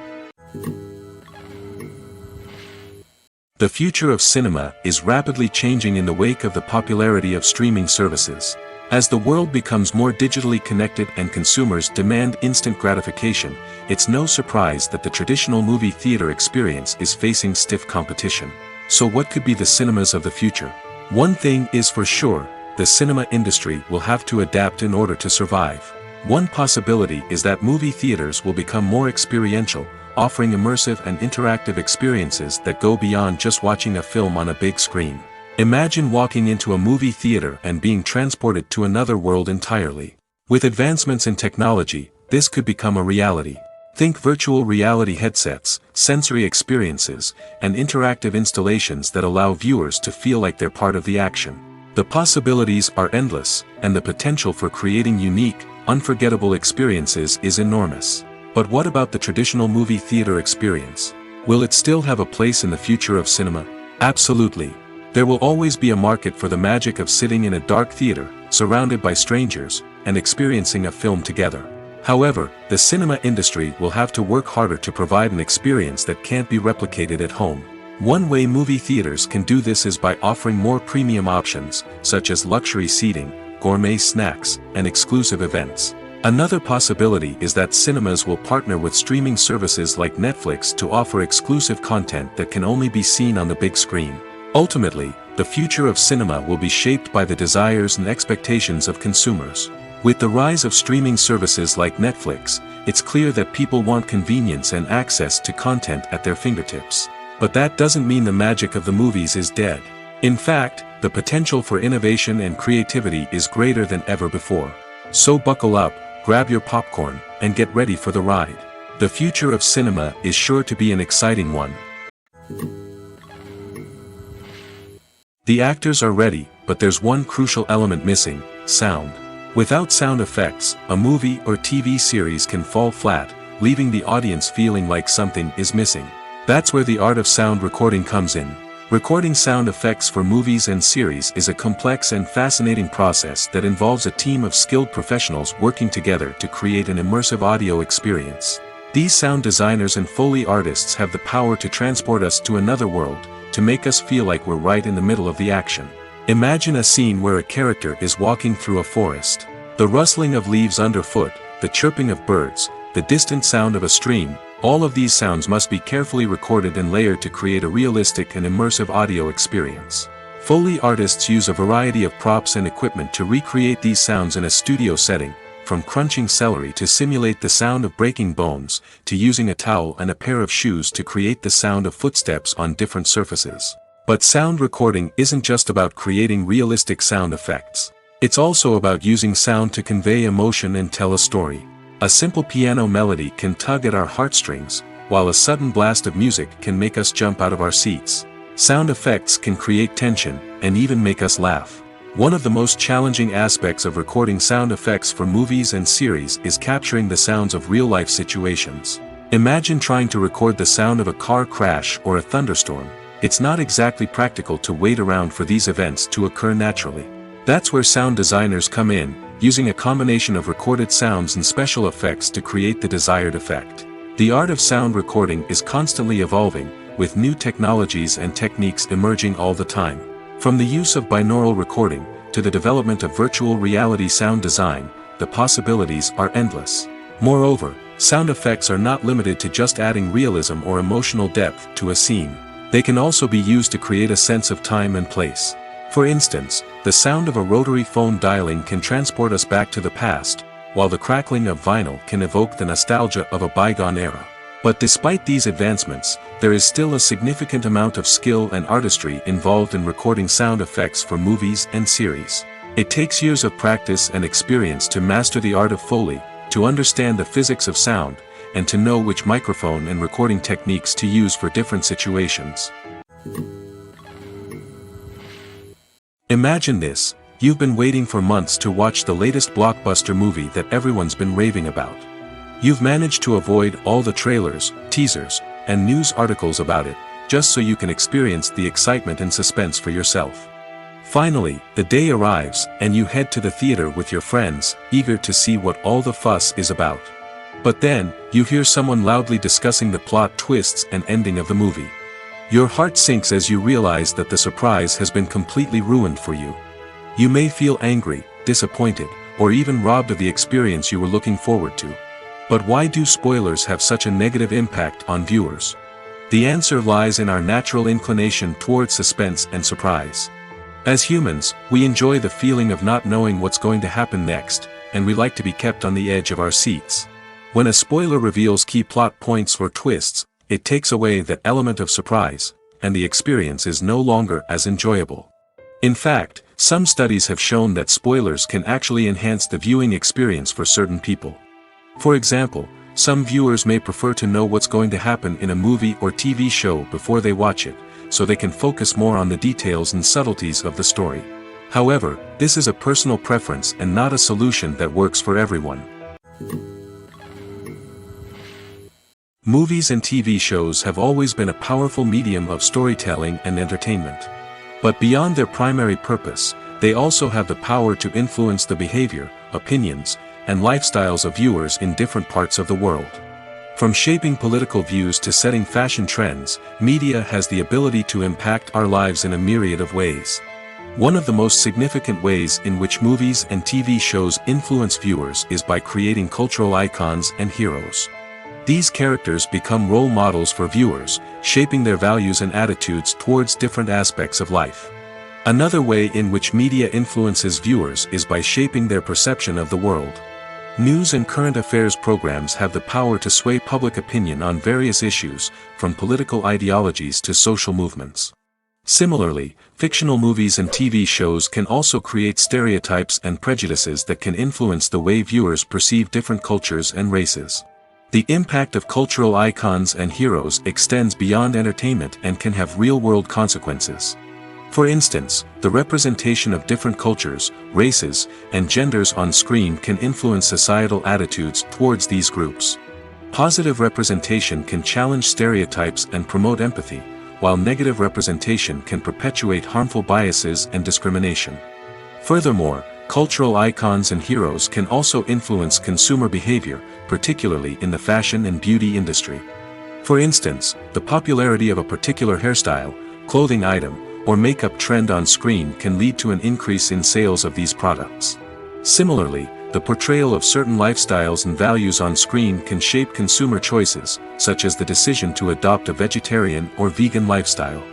The future of cinema is rapidly changing in the wake of the popularity of streaming services. As the world becomes more digitally connected and consumers demand instant gratification, it's no surprise that the traditional movie theater experience is facing stiff competition. So what could be the cinemas of the future? One thing is for sure, the cinema industry will have to adapt in order to survive. One possibility is that movie theaters will become more experiential, offering immersive and interactive experiences that go beyond just watching a film on a big screen. Imagine walking into a movie theater and being transported to another world entirely. With advancements in technology, this could become a reality. Think virtual reality headsets, sensory experiences, and interactive installations that allow viewers to feel like they're part of the action. The possibilities are endless, and the potential for creating unique, unforgettable experiences is enormous. But what about the traditional movie theater experience? Will it still have a place in the future of cinema? Absolutely. There will always be a market for the magic of sitting in a dark theater, surrounded by strangers, and experiencing a film together. However, the cinema industry will have to work harder to provide an experience that can't be replicated at home. One way movie theaters can do this is by offering more premium options, such as luxury seating, gourmet snacks, and exclusive events. Another possibility is that cinemas will partner with streaming services like Netflix to offer exclusive content that can only be seen on the big screen. Ultimately, the future of cinema will be shaped by the desires and expectations of consumers. With the rise of streaming services like Netflix, it's clear that people want convenience and access to content at their fingertips. But that doesn't mean the magic of the movies is dead. In fact, the potential for innovation and creativity is greater than ever before. So buckle up, grab your popcorn, and get ready for the ride. The future of cinema is sure to be an exciting one. The actors are ready, but there's one crucial element missing: sound. Without sound effects, a movie or TV series can fall flat, leaving the audience feeling like something is missing. That's where the art of sound recording comes in. Recording sound effects for movies and series is a complex and fascinating process that involves a team of skilled professionals working together to create an immersive audio experience. These sound designers and Foley artists have the power to transport us to another world, to make us feel like we're right in the middle of the action. Imagine a scene where a character is walking through a forest. The rustling of leaves underfoot, the chirping of birds, the distant sound of a stream, all of these sounds must be carefully recorded and layered to create a realistic and immersive audio experience. Foley artists use a variety of props and equipment to recreate these sounds in a studio setting, from crunching celery to simulate the sound of breaking bones, to using a towel and a pair of shoes to create the sound of footsteps on different surfaces. But sound recording isn't just about creating realistic sound effects. It's also about using sound to convey emotion and tell a story. A simple piano melody can tug at our heartstrings, while a sudden blast of music can make us jump out of our seats. Sound effects can create tension, and even make us laugh. One of the most challenging aspects of recording sound effects for movies and series is capturing the sounds of real-life situations. Imagine trying to record the sound of a car crash or a thunderstorm. It's not exactly practical to wait around for these events to occur naturally. That's where sound designers come in, using a combination of recorded sounds and special effects to create the desired effect. The art of sound recording is constantly evolving, with new technologies and techniques emerging all the time. From the use of binaural recording, to the development of virtual reality sound design, the possibilities are endless. Moreover, sound effects are not limited to just adding realism or emotional depth to a scene. They can also be used to create a sense of time and place. For instance, the sound of a rotary phone dialing can transport us back to the past, while the crackling of vinyl can evoke the nostalgia of a bygone era. But despite these advancements, there is still a significant amount of skill and artistry involved in recording sound effects for movies and series. It takes years of practice and experience to master the art of Foley, to understand the physics of sound, and to know which microphone and recording techniques to use for different situations. Imagine this: you've been waiting for months to watch the latest blockbuster movie that everyone's been raving about. You've managed to avoid all the trailers, teasers, and news articles about it, just so you can experience the excitement and suspense for yourself. Finally, the day arrives, and you head to the theater with your friends, eager to see what all the fuss is about. But then, you hear someone loudly discussing the plot twists and ending of the movie. Your heart sinks as you realize that the surprise has been completely ruined for you. You may feel angry, disappointed, or even robbed of the experience you were looking forward to. But why do spoilers have such a negative impact on viewers? The answer lies in our natural inclination towards suspense and surprise. As humans, we enjoy the feeling of not knowing what's going to happen next, and we like to be kept on the edge of our seats. When a spoiler reveals key plot points or twists, it takes away that element of surprise, and the experience is no longer as enjoyable. In fact, some studies have shown that spoilers can actually enhance the viewing experience for certain people. For example, some viewers may prefer to know what's going to happen in a movie or TV show before they watch it, so they can focus more on the details and subtleties of the story. However, this is a personal preference and not a solution that works for everyone. Movies and TV shows have always been a powerful medium of storytelling and entertainment. But beyond their primary purpose, they also have the power to influence the behavior, opinions, and lifestyles of viewers in different parts of the world. From shaping political views to setting fashion trends, media has the ability to impact our lives in a myriad of ways. One of the most significant ways in which movies and TV shows influence viewers is by creating cultural icons and heroes. These characters become role models for viewers, shaping their values and attitudes towards different aspects of life. Another way in which media influences viewers is by shaping their perception of the world. News and current affairs programs have the power to sway public opinion on various issues, from political ideologies to social movements. Similarly, fictional movies and TV shows can also create stereotypes and prejudices that can influence the way viewers perceive different cultures and races. The impact of cultural icons and heroes extends beyond entertainment and can have real-world consequences. For instance, the representation of different cultures, races, and genders on screen can influence societal attitudes towards these groups. Positive representation can challenge stereotypes and promote empathy, while negative representation can perpetuate harmful biases and discrimination. Furthermore, cultural icons and heroes can also influence consumer behavior, particularly in the fashion and beauty industry. For instance, the popularity of a particular hairstyle, clothing item, or makeup trend on screen can lead to an increase in sales of these products. Similarly, the portrayal of certain lifestyles and values on screen can shape consumer choices, such as the decision to adopt a vegetarian or vegan lifestyle.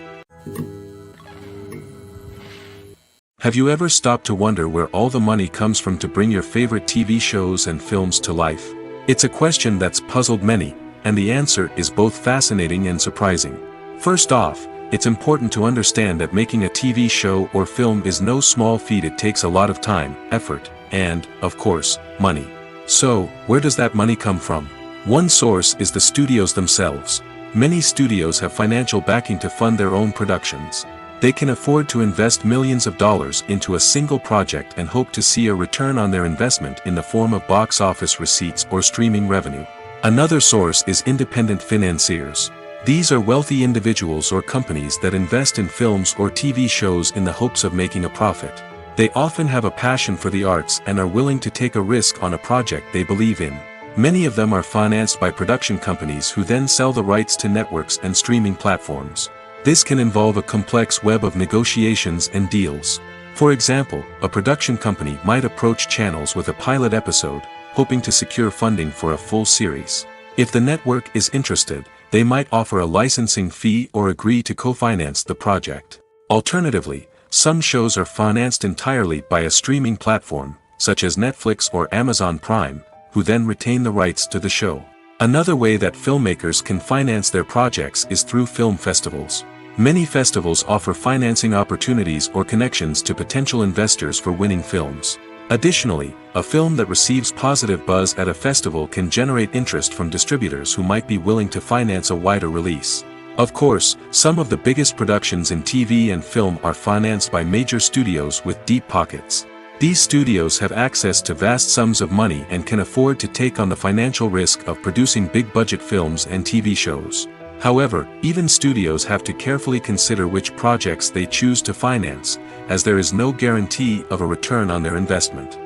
Have you ever stopped to wonder where all the money comes from to bring your favorite TV shows and films to life? It's a question that's puzzled many, and the answer is both fascinating and surprising. First off, it's important to understand that making a TV show or film is no small feat. It takes a lot of time, effort, and, of course, money. So, where does that money come from? One source is the studios themselves. Many studios have financial backing to fund their own productions. They can afford to invest millions of dollars into a single project and hope to see a return on their investment in the form of box office receipts or streaming revenue. Another source is independent financiers. These are wealthy individuals or companies that invest in films or TV shows in the hopes of making a profit. They often have a passion for the arts and are willing to take a risk on a project they believe in. Many of them are financed by production companies who then sell the rights to networks and streaming platforms. This can involve a complex web of negotiations and deals. For example, a production company might approach channels with a pilot episode, hoping to secure funding for a full series. If the network is interested, they might offer a licensing fee or agree to co-finance the project. Alternatively, some shows are financed entirely by a streaming platform, such as Netflix or Amazon Prime, who then retain the rights to the show. Another way that filmmakers can finance their projects is through film festivals. Many festivals offer financing opportunities or connections to potential investors for winning films. Additionally, a film that receives positive buzz at a festival can generate interest from distributors who might be willing to finance a wider release. Of course, some of the biggest productions in TV and film are financed by major studios with deep pockets. These studios have access to vast sums of money and can afford to take on the financial risk of producing big-budget films and TV shows. However, even studios have to carefully consider which projects they choose to finance, as there is no guarantee of a return on their investment.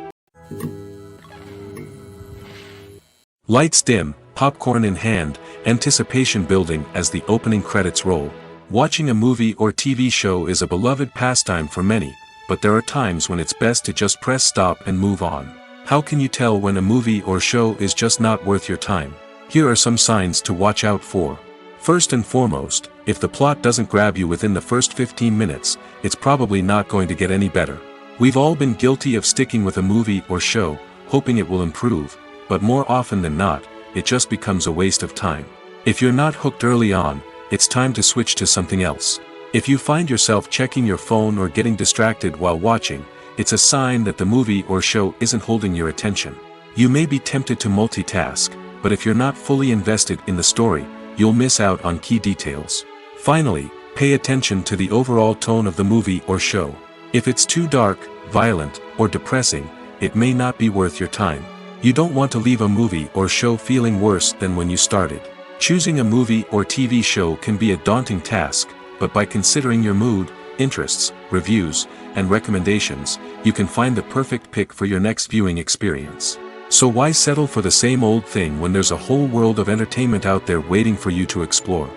Lights dim, popcorn in hand, anticipation building as the opening credits roll. Watching a movie or TV show is a beloved pastime for many, but there are times when it's best to just press stop and move on. How can you tell when a movie or show is just not worth your time? Here are some signs to watch out for. First and foremost, if the plot doesn't grab you within the first 15 minutes, it's probably not going to get any better. We've all been guilty of sticking with a movie or show, hoping it will improve, but more often than not, it just becomes a waste of time. If you're not hooked early on, it's time to switch to something else. If you find yourself checking your phone or getting distracted while watching, it's a sign that the movie or show isn't holding your attention. You may be tempted to multitask, but if you're not fully invested in the story, you'll miss out on key details. Finally, pay attention to the overall tone of the movie or show. If it's too dark, violent, or depressing, it may not be worth your time. You don't want to leave a movie or show feeling worse than when you started. Choosing a movie or TV show can be a daunting task, but by considering your mood, interests, reviews, and recommendations, you can find the perfect pick for your next viewing experience. So why settle for the same old thing when there's a whole world of entertainment out there waiting for you to explore?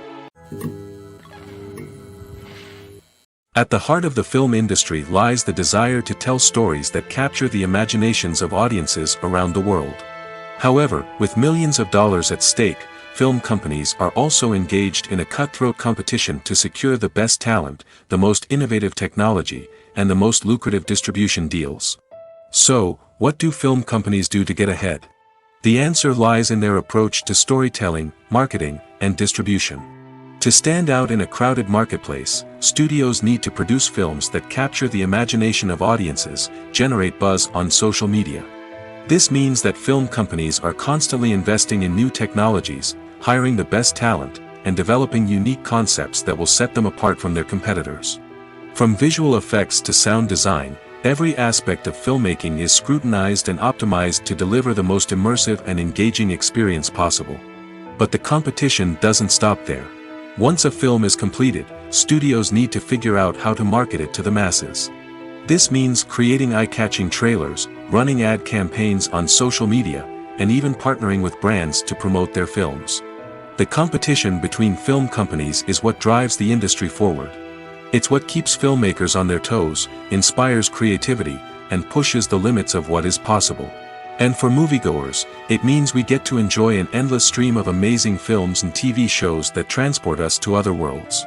At the heart of the film industry lies the desire to tell stories that capture the imaginations of audiences around the world. However, with millions of dollars at stake, film companies are also engaged in a cutthroat competition to secure the best talent, the most innovative technology, and the most lucrative distribution deals. So, what do film companies do to get ahead? The answer lies in their approach to storytelling, marketing, and distribution. To stand out in a crowded marketplace, studios need to produce films that capture the imagination of audiences, generate buzz on social media. This means that film companies are constantly investing in new technologies, hiring the best talent, and developing unique concepts that will set them apart from their competitors. From visual effects to sound design, every aspect of filmmaking is scrutinized and optimized to deliver the most immersive and engaging experience possible. But the competition doesn't stop there. Once a film is completed, studios need to figure out how to market it to the masses. This means creating eye-catching trailers, running ad campaigns on social media, and even partnering with brands to promote their films. The competition between film companies is what drives the industry forward. It's what keeps filmmakers on their toes, inspires creativity, and pushes the limits of what is possible. And for moviegoers, it means we get to enjoy an endless stream of amazing films and TV shows that transport us to other worlds.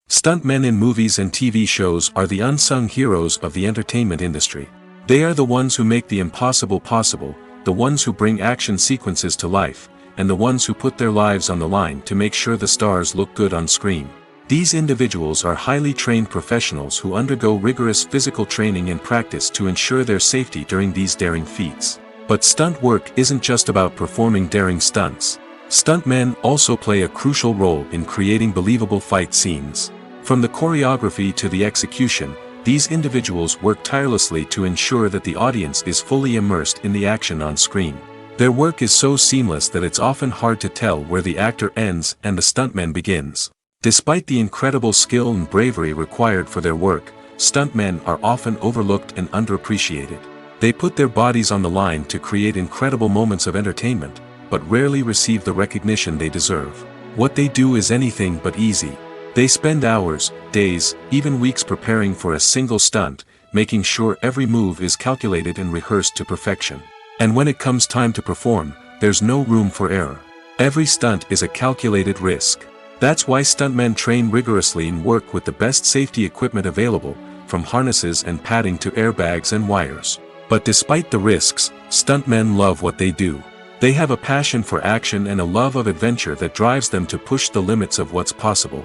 Stuntmen in movies and TV shows are the unsung heroes of the entertainment industry. They are the ones who make the impossible possible, the ones who bring action sequences to life, and the ones who put their lives on the line to make sure the stars look good on screen. These individuals are highly trained professionals who undergo rigorous physical training and practice to ensure their safety during these daring feats. But stunt work isn't just about performing daring stunts. Stuntmen also play a crucial role in creating believable fight scenes. From the choreography to the execution, these individuals work tirelessly to ensure that the audience is fully immersed in the action on screen. Their work is so seamless that it's often hard to tell where the actor ends and the stuntman begins. Despite the incredible skill and bravery required for their work, stuntmen are often overlooked and underappreciated. They put their bodies on the line to create incredible moments of entertainment, but rarely receive the recognition they deserve. What they do is anything but easy. They spend hours, days, even weeks preparing for a single stunt, making sure every move is calculated and rehearsed to perfection. And when it comes time to perform, there's no room for error. Every stunt is a calculated risk. That's why stuntmen train rigorously and work with the best safety equipment available, from harnesses and padding to airbags and wires. But despite the risks, stuntmen love what they do. They have a passion for action and a love of adventure that drives them to push the limits of what's possible.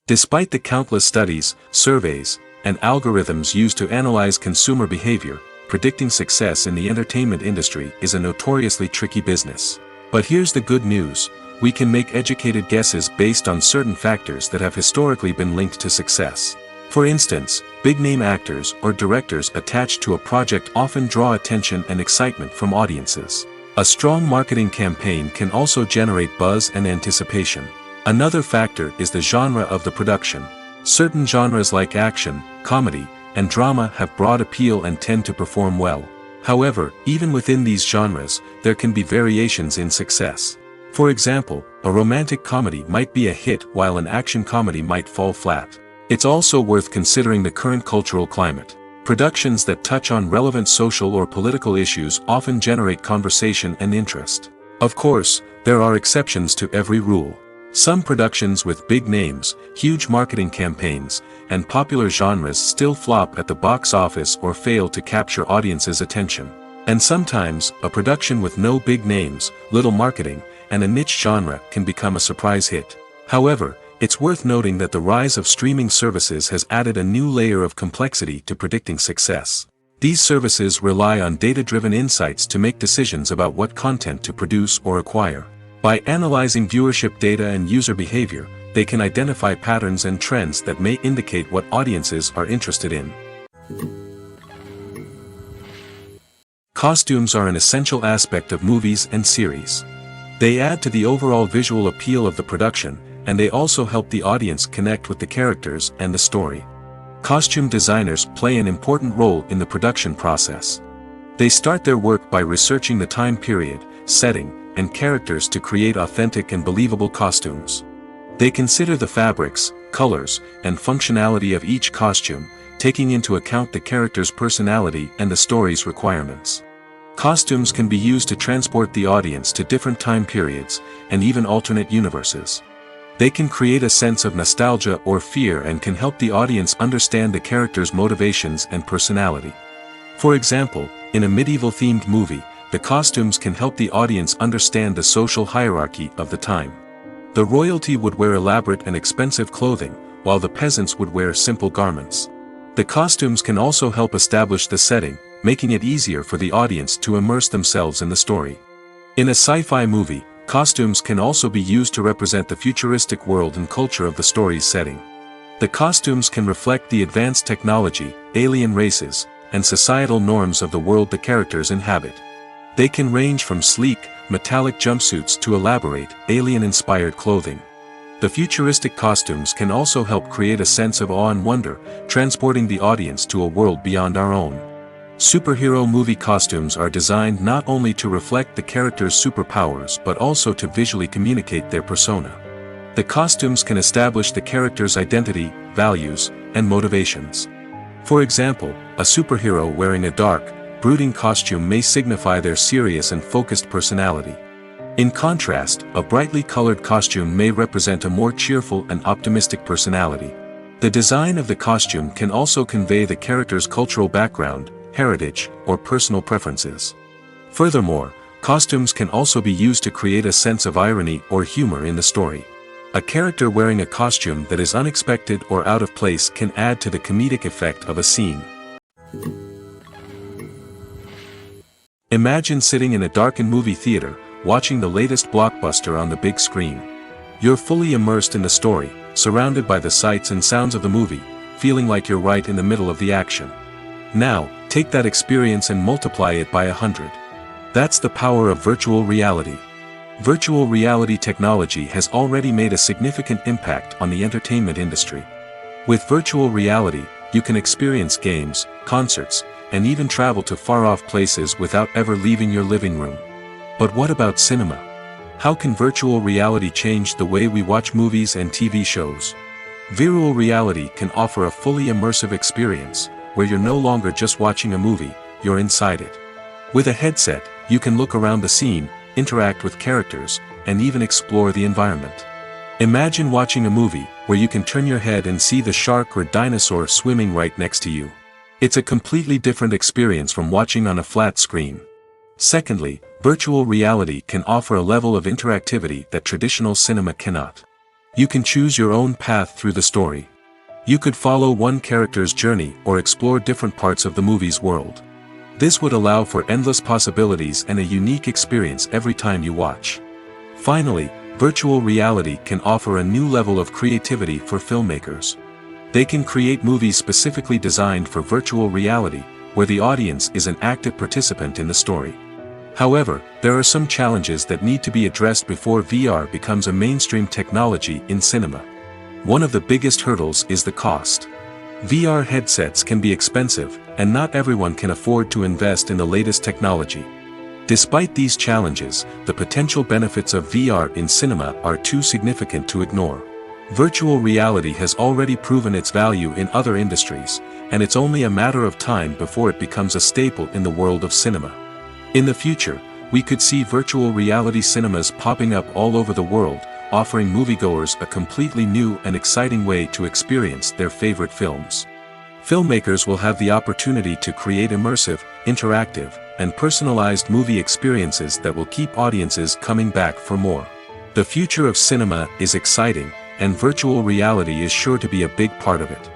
Despite the countless studies, surveys, and algorithms used to analyze consumer behavior, predicting success in the entertainment industry is a notoriously tricky business. But here's the good news: we can make educated guesses based on certain factors that have historically been linked to success. For instance, big-name actors or directors attached to a project often draw attention and excitement from audiences. A strong marketing campaign can also generate buzz and anticipation. Another factor is the genre of the production. Certain genres like action, comedy, and drama have broad appeal and tend to perform well. However, even within these genres, there can be variations in success. For example, a romantic comedy might be a hit while an action comedy might fall flat. It's also worth considering the current cultural climate. Productions that touch on relevant social or political issues often generate conversation and interest. Of course, there are exceptions to every rule. Some productions with big names, huge marketing campaigns, and popular genres still flop at the box office or fail to capture audiences' attention. And sometimes, a production with no big names, little marketing, and a niche genre can become a surprise hit. However, it's worth noting that the rise of streaming services has added a new layer of complexity to predicting success. These services rely on data-driven insights to make decisions about what content to produce or acquire. By analyzing viewership data and user behavior, they can identify patterns and trends that may indicate what audiences are interested in. Costumes are an essential aspect of movies and series. They add to the overall visual appeal of the production, and they also help the audience connect with the characters and the story. Costume designers play an important role in the production process. They start their work by researching the time period, setting, and characters to create authentic and believable costumes. They consider the fabrics, colors, and functionality of each costume, taking into account the character's personality and the story's requirements. Costumes can be used to transport the audience to different time periods, and even alternate universes. They can create a sense of nostalgia or fear and can help the audience understand the character's motivations and personality. For example, in a medieval-themed movie, the costumes can help the audience understand the social hierarchy of the time. The royalty would wear elaborate and expensive clothing, while the peasants would wear simple garments. The costumes can also help establish the setting, making it easier for the audience to immerse themselves in the story. In a sci-fi movie, costumes can also be used to represent the futuristic world and culture of the story's setting. The costumes can reflect the advanced technology, alien races, and societal norms of the world the characters inhabit. They can range from sleek, metallic jumpsuits to elaborate, alien-inspired clothing. The futuristic costumes can also help create a sense of awe and wonder, transporting the audience to a world beyond our own. Superhero movie costumes are designed not only to reflect the character's superpowers but also to visually communicate their persona. The costumes can establish the character's identity, values, and motivations. For example, a superhero wearing a dark, brooding costume may signify their serious and focused personality. In contrast, a brightly colored costume may represent a more cheerful and optimistic personality. The design of the costume can also convey the character's cultural background, heritage, or personal preferences. Furthermore, costumes can also be used to create a sense of irony or humor in the story. A character wearing a costume that is unexpected or out of place can add to the comedic effect of a scene. Imagine sitting in a darkened movie theater, watching the latest blockbuster on the big screen. You're fully immersed in the story, surrounded by the sights and sounds of the movie, feeling like you're right in the middle of the action. Now, take that experience and multiply it by 100. That's the power of virtual reality. Virtual reality technology has already made a significant impact on the entertainment industry. With virtual reality, you can experience games, concerts, and even travel to far-off places without ever leaving your living room. But what about cinema? How can virtual reality change the way we watch movies and TV shows? Virtual reality can offer a fully immersive experience, where you're no longer just watching a movie, you're inside it. With a headset, you can look around the scene, interact with characters, and even explore the environment. Imagine watching a movie where you can turn your head and see the shark or dinosaur swimming right next to you. It's a completely different experience from watching on a flat screen. Secondly, virtual reality can offer a level of interactivity that traditional cinema cannot. You can choose your own path through the story. You could follow one character's journey or explore different parts of the movie's world. This would allow for endless possibilities and a unique experience every time you watch. Finally, virtual reality can offer a new level of creativity for filmmakers. They can create movies specifically designed for virtual reality, where the audience is an active participant in the story. However, there are some challenges that need to be addressed before VR becomes a mainstream technology in cinema. One of the biggest hurdles is the cost. VR headsets can be expensive, and not everyone can afford to invest in the latest technology. Despite these challenges, the potential benefits of VR in cinema are too significant to ignore. Virtual reality has already proven its value in other industries, and it's only a matter of time before it becomes a staple in the world of cinema. In the future, we could see virtual reality cinemas popping up all over the world, offering moviegoers a completely new and exciting way to experience their favorite films. Filmmakers will have the opportunity to create immersive, interactive, and personalized movie experiences that will keep audiences coming back for more. The future of cinema is exciting, and virtual reality is sure to be a big part of it.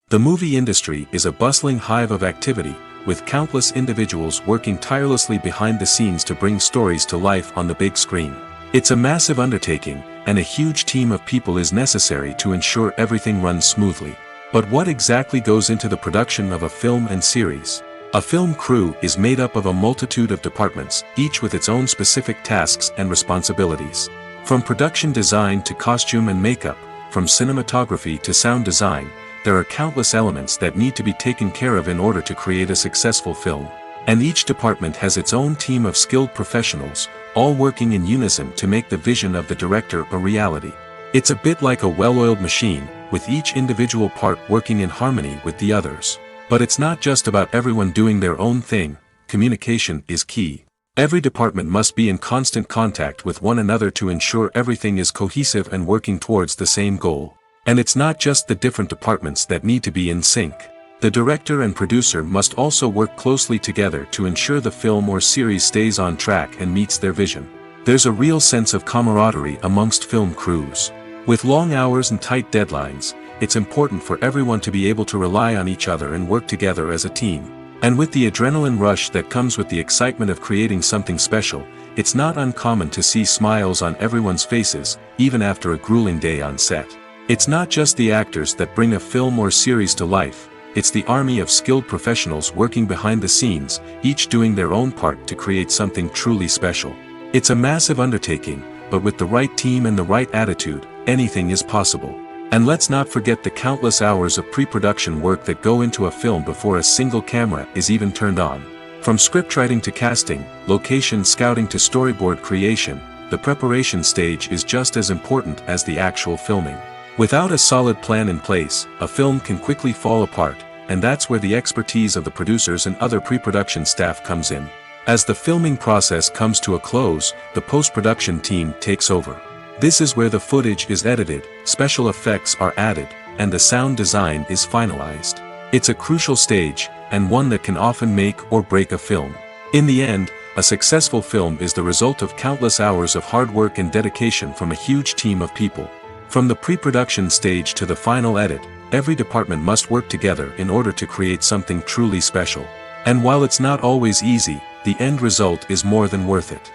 The movie industry is a bustling hive of activity, with countless individuals working tirelessly behind the scenes to bring stories to life on the big screen. It's a massive undertaking, and a huge team of people is necessary to ensure everything runs smoothly. But what exactly goes into the production of a film and series? A film crew is made up of a multitude of departments, each with its own specific tasks and responsibilities. From production design to costume and makeup, from cinematography to sound design, there are countless elements that need to be taken care of in order to create a successful film. And each department has its own team of skilled professionals, all working in unison to make the vision of the director a reality. It's a bit like a well-oiled machine, with each individual part working in harmony with the others. But it's not just about everyone doing their own thing. Communication is key. Every department must be in constant contact with one another to ensure everything is cohesive and working towards the same goal. And it's not just the different departments that need to be in sync. The director and producer must also work closely together to ensure the film or series stays on track and meets their vision. There's a real sense of camaraderie amongst film crews. With long hours and tight deadlines, it's important for everyone to be able to rely on each other and work together as a team. And with the adrenaline rush that comes with the excitement of creating something special, it's not uncommon to see smiles on everyone's faces, even after a grueling day on set. It's not just the actors that bring a film or series to life, it's the army of skilled professionals working behind the scenes, each doing their own part to create something truly special. It's a massive undertaking, but with the right team and the right attitude, anything is possible. And let's not forget the countless hours of pre-production work that go into a film before a single camera is even turned on. From scriptwriting to casting, location scouting to storyboard creation, the preparation stage is just as important as the actual filming. Without a solid plan in place, a film can quickly fall apart, and that's where the expertise of the producers and other pre-production staff comes in. As the filming process comes to a close, the post-production team takes over. This is where the footage is edited, special effects are added, and the sound design is finalized. It's a crucial stage, and one that can often make or break a film. In the end, a successful film is the result of countless hours of hard work and dedication from a huge team of people. From the pre-production stage to the final edit, every department must work together in order to create something truly special. And while it's not always easy, the end result is more than worth it.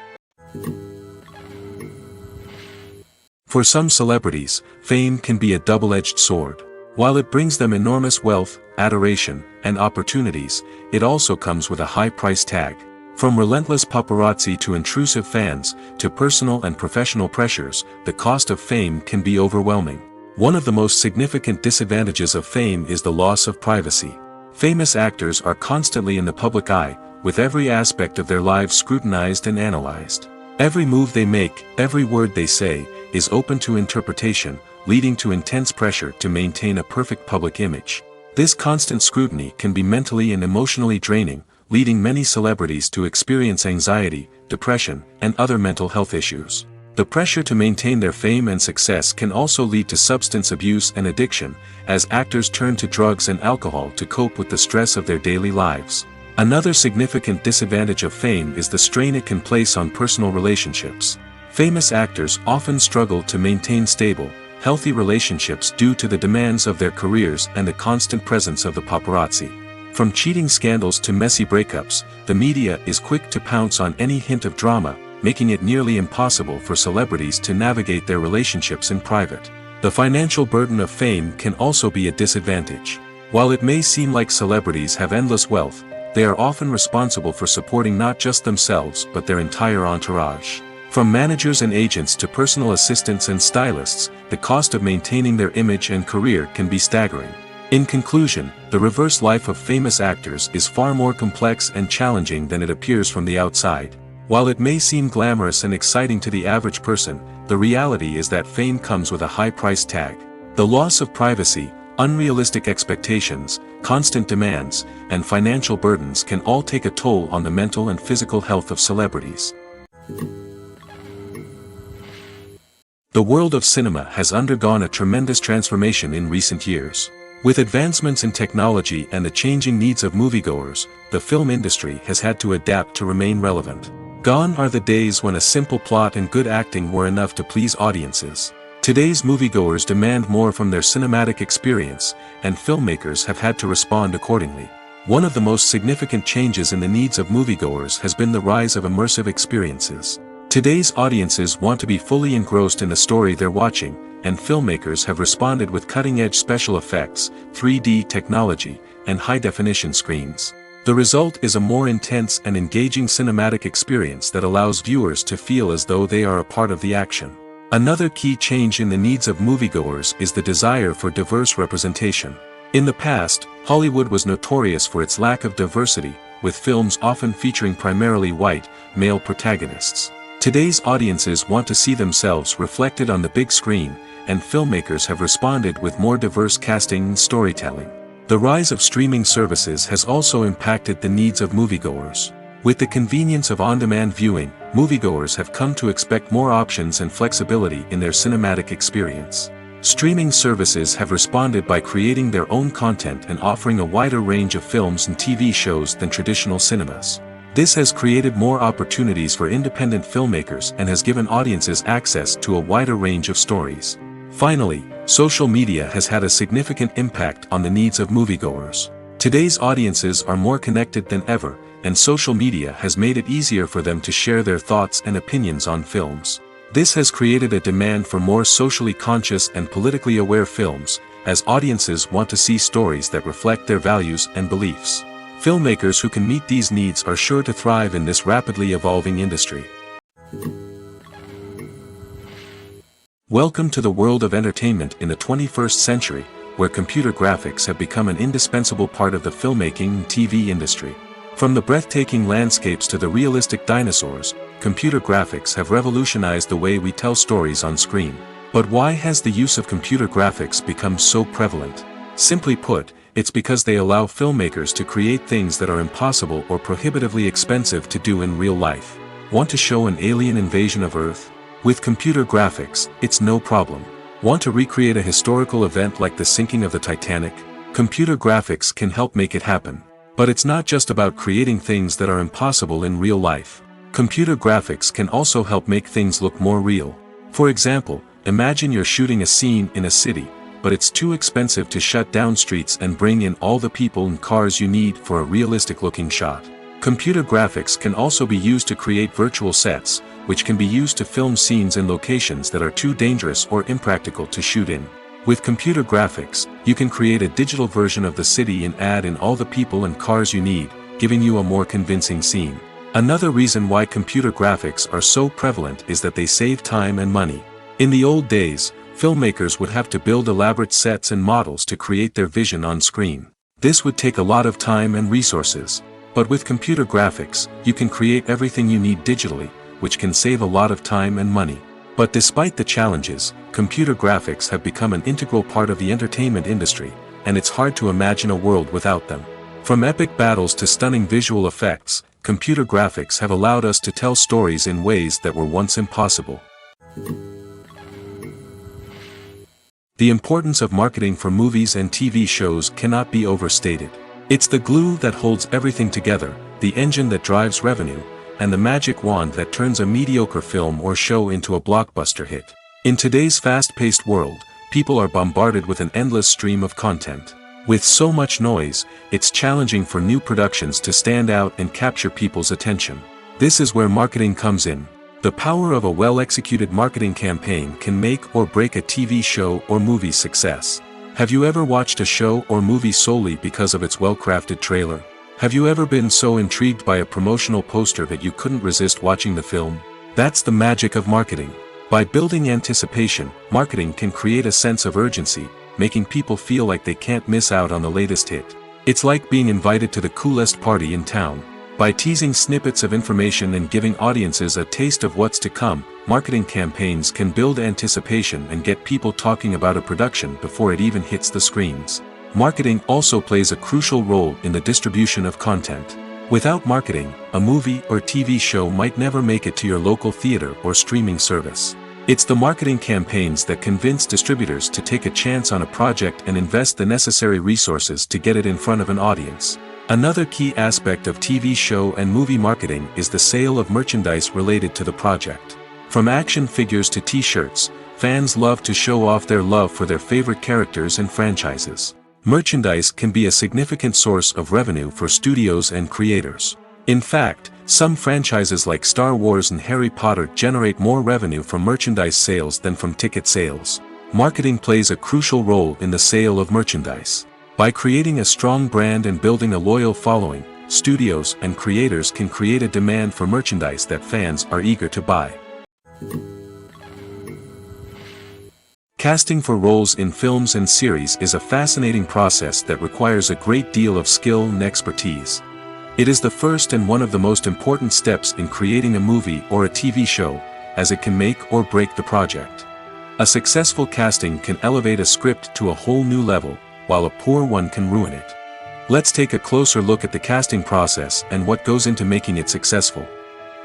For some celebrities, fame can be a double-edged sword. While it brings them enormous wealth, adoration, and opportunities, it also comes with a high price tag. From relentless paparazzi to intrusive fans, to personal and professional pressures, the cost of fame can be overwhelming. One of the most significant disadvantages of fame is the loss of privacy. Famous actors are constantly in the public eye, with every aspect of their lives scrutinized and analyzed. Every move they make, every word they say, is open to interpretation, leading to intense pressure to maintain a perfect public image. This constant scrutiny can be mentally and emotionally draining, leading many celebrities to experience anxiety, depression, and other mental health issues. The pressure to maintain their fame and success can also lead to substance abuse and addiction, as actors turn to drugs and alcohol to cope with the stress of their daily lives. Another significant disadvantage of fame is the strain it can place on personal relationships. Famous actors often struggle to maintain stable, healthy relationships due to the demands of their careers and the constant presence of the paparazzi. From cheating scandals to messy breakups, the media is quick to pounce on any hint of drama, making it nearly impossible for celebrities to navigate their relationships in private. The financial burden of fame can also be a disadvantage. While it may seem like celebrities have endless wealth, they are often responsible for supporting not just themselves but their entire entourage. From managers and agents to personal assistants and stylists, the cost of maintaining their image and career can be staggering. In conclusion, the reverse life of famous actors is far more complex and challenging than it appears from the outside. While it may seem glamorous and exciting to the average person, the reality is that fame comes with a high price tag. The loss of privacy, unrealistic expectations, constant demands, and financial burdens can all take a toll on the mental and physical health of celebrities. The world of cinema has undergone a tremendous transformation in recent years. With advancements in technology and the changing needs of moviegoers, the film industry has had to adapt to remain relevant. Gone are the days when a simple plot and good acting were enough to please audiences. Today's moviegoers demand more from their cinematic experience, and filmmakers have had to respond accordingly. One of the most significant changes in the needs of moviegoers has been the rise of immersive experiences. Today's audiences want to be fully engrossed in the story they're watching, and filmmakers have responded with cutting-edge special effects, 3D technology, and high-definition screens. The result is a more intense and engaging cinematic experience that allows viewers to feel as though they are a part of the action. Another key change in the needs of moviegoers is the desire for diverse representation. In the past, Hollywood was notorious for its lack of diversity, with films often featuring primarily white, male protagonists. Today's audiences want to see themselves reflected on the big screen, and filmmakers have responded with more diverse casting and storytelling. The rise of streaming services has also impacted the needs of moviegoers. With the convenience of on-demand viewing, moviegoers have come to expect more options and flexibility in their cinematic experience. Streaming services have responded by creating their own content and offering a wider range of films and TV shows than traditional cinemas. This has created more opportunities for independent filmmakers and has given audiences access to a wider range of stories. Finally, social media has had a significant impact on the needs of moviegoers. Today's audiences are more connected than ever, and social media has made it easier for them to share their thoughts and opinions on films. This has created a demand for more socially conscious and politically aware films, as audiences want to see stories that reflect their values and beliefs. Filmmakers who can meet these needs are sure to thrive in this rapidly evolving industry. Welcome to the world of entertainment in the 21st century, where computer graphics have become an indispensable part of the filmmaking and TV industry. From the breathtaking landscapes to the realistic dinosaurs, computer graphics have revolutionized the way we tell stories on screen. But why has the use of computer graphics become so prevalent? Simply put, it's because they allow filmmakers to create things that are impossible or prohibitively expensive to do in real life. Want to show an alien invasion of Earth? With computer graphics, it's no problem. Want to recreate a historical event like the sinking of the Titanic? Computer graphics can help make it happen. But it's not just about creating things that are impossible in real life. Computer graphics can also help make things look more real. For example, imagine you're shooting a scene in a city, but it's too expensive to shut down streets and bring in all the people and cars you need for a realistic-looking shot. Computer graphics can also be used to create virtual sets, which can be used to film scenes in locations that are too dangerous or impractical to shoot in. With computer graphics, you can create a digital version of the city and add in all the people and cars you need, giving you a more convincing scene. Another reason why computer graphics are so prevalent is that they save time and money. In the old days, filmmakers would have to build elaborate sets and models to create their vision on screen. This would take a lot of time and resources. But with computer graphics, you can create everything you need digitally, which can save a lot of time and money. But despite the challenges, computer graphics have become an integral part of the entertainment industry, and it's hard to imagine a world without them. From epic battles to stunning visual effects, computer graphics have allowed us to tell stories in ways that were once impossible. The importance of marketing for movies and TV shows cannot be overstated. It's the glue that holds everything together, the engine that drives revenue, and the magic wand that turns a mediocre film or show into a blockbuster hit. In today's fast-paced world, people are bombarded with an endless stream of content. With so much noise, it's challenging for new productions to stand out and capture people's attention. This is where marketing comes in. The power of a well-executed marketing campaign can make or break a TV show or movie's success. Have you ever watched a show or movie solely because of its well-crafted trailer? Have you ever been so intrigued by a promotional poster that you couldn't resist watching the film? That's the magic of marketing. By building anticipation, marketing can create a sense of urgency, making people feel like they can't miss out on the latest hit. It's like being invited to the coolest party in town. By teasing snippets of information and giving audiences a taste of what's to come, marketing campaigns can build anticipation and get people talking about a production before it even hits the screens. Marketing also plays a crucial role in the distribution of content. Without marketing, a movie or TV show might never make it to your local theater or streaming service. It's the marketing campaigns that convince distributors to take a chance on a project and invest the necessary resources to get it in front of an audience. Another key aspect of TV show and movie marketing is the sale of merchandise related to the project. From action figures to t-shirts, fans love to show off their love for their favorite characters and franchises. Merchandise can be a significant source of revenue for studios and creators. In fact, some franchises like Star Wars and Harry Potter generate more revenue from merchandise sales than from ticket sales. Marketing plays a crucial role in the sale of merchandise. By creating a strong brand and building a loyal following, studios and creators can create a demand for merchandise that fans are eager to buy. Casting for roles in films and series is a fascinating process that requires a great deal of skill and expertise. It is the first and one of the most important steps in creating a movie or a TV show, as it can make or break the project. A successful casting can elevate a script to a whole new level, while a poor one can ruin it. Let's take a closer look at the casting process and what goes into making it successful.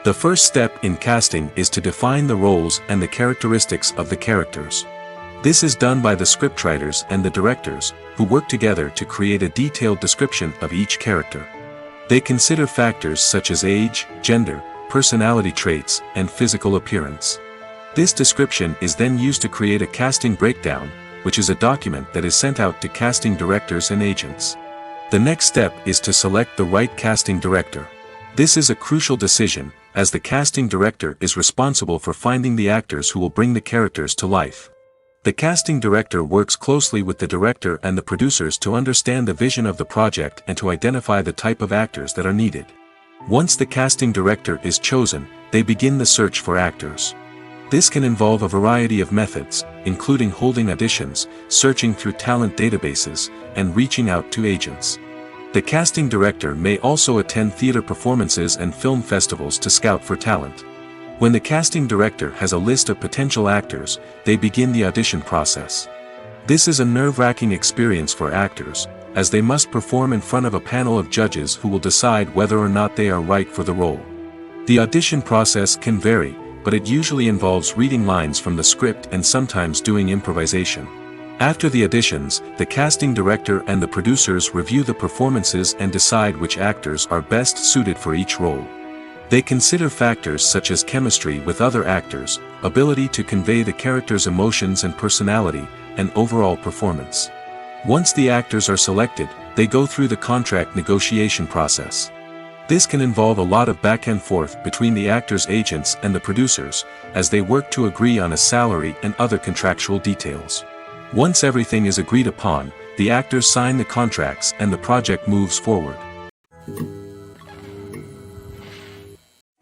The first step in casting is to define the roles and the characteristics of the characters. This is done by the scriptwriters and the directors, who work together to create a detailed description of each character. They consider factors such as age, gender, personality traits, and physical appearance. This description is then used to create a casting breakdown, which is a document that is sent out to casting directors and agents. The next step is to select the right casting director. This is a crucial decision, as the casting director is responsible for finding the actors who will bring the characters to life. The casting director works closely with the director and the producers to understand the vision of the project and to identify the type of actors that are needed. Once the casting director is chosen, they begin the search for actors. This can involve a variety of methods, including holding auditions, searching through talent databases, and reaching out to agents. The casting director may also attend theater performances and film festivals to scout for talent. When the casting director has a list of potential actors, they begin the audition process. This is a nerve-wracking experience for actors, as they must perform in front of a panel of judges who will decide whether or not they are right for the role. The audition process can vary, but it usually involves reading lines from the script and sometimes doing improvisation. After the auditions, the casting director and the producers review the performances and decide which actors are best suited for each role. They consider factors such as chemistry with other actors, ability to convey the character's emotions and personality, and overall performance. Once the actors are selected, they go through the contract negotiation process. This can involve a lot of back and forth between the actors' agents and the producers, as they work to agree on a salary and other contractual details. Once everything is agreed upon, the actors sign the contracts and the project moves forward.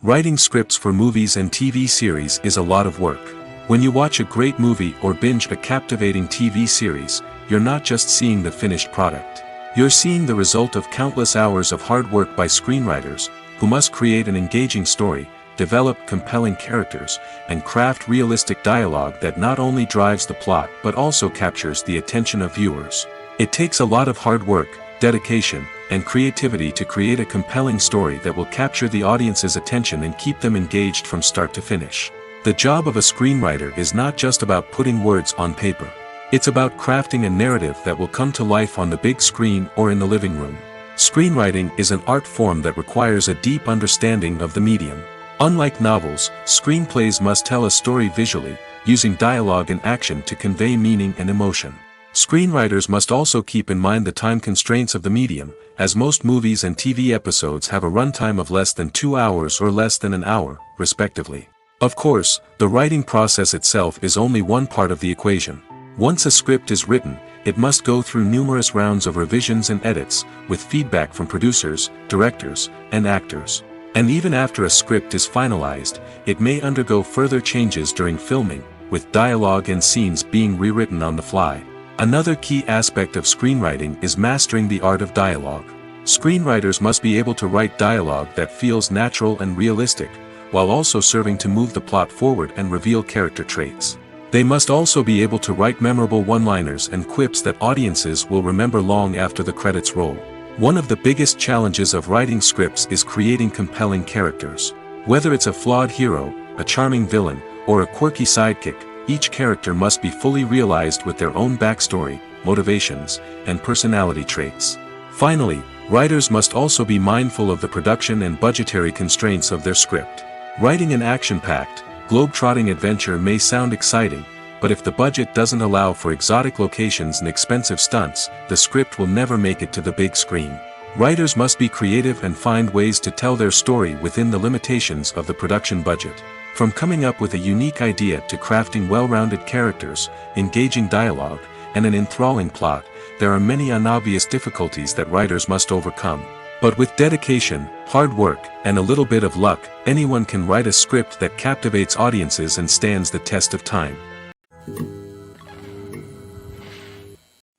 Writing scripts for movies and TV series is a lot of work. When you watch a great movie or binge a captivating TV series, you're not just seeing the finished product. You're seeing the result of countless hours of hard work by screenwriters, who must create an engaging story, develop compelling characters, and craft realistic dialogue that not only drives the plot but also captures the attention of viewers. It takes a lot of hard work, dedication, and creativity to create a compelling story that will capture the audience's attention and keep them engaged from start to finish. The job of a screenwriter is not just about putting words on paper. It's about crafting a narrative that will come to life on the big screen or in the living room. Screenwriting is an art form that requires a deep understanding of the medium. Unlike novels, screenplays must tell a story visually, using dialogue and action to convey meaning and emotion. Screenwriters must also keep in mind the time constraints of the medium, as most movies and TV episodes have a runtime of less than 2 hours or less than an hour, respectively. Of course, the writing process itself is only one part of the equation. Once a script is written, it must go through numerous rounds of revisions and edits, with feedback from producers, directors, and actors. And even after a script is finalized, it may undergo further changes during filming, with dialogue and scenes being rewritten on the fly. Another key aspect of screenwriting is mastering the art of dialogue. Screenwriters must be able to write dialogue that feels natural and realistic, while also serving to move the plot forward and reveal character traits. They must also be able to write memorable one-liners and quips that audiences will remember long after the credits roll. One of the biggest challenges of writing scripts is creating compelling characters. Whether it's a flawed hero, a charming villain, or a quirky sidekick, each character must be fully realized with their own backstory, motivations, and personality traits. Finally, writers must also be mindful of the production and budgetary constraints of their script. Writing an action-packed, globe-trotting adventure may sound exciting, but if the budget doesn't allow for exotic locations and expensive stunts, the script will never make it to the big screen. Writers must be creative and find ways to tell their story within the limitations of the production budget. From coming up with a unique idea to crafting well-rounded characters, engaging dialogue, and an enthralling plot, there are many unobvious difficulties that writers must overcome. But with dedication, hard work, and a little bit of luck, anyone can write a script that captivates audiences and stands the test of time.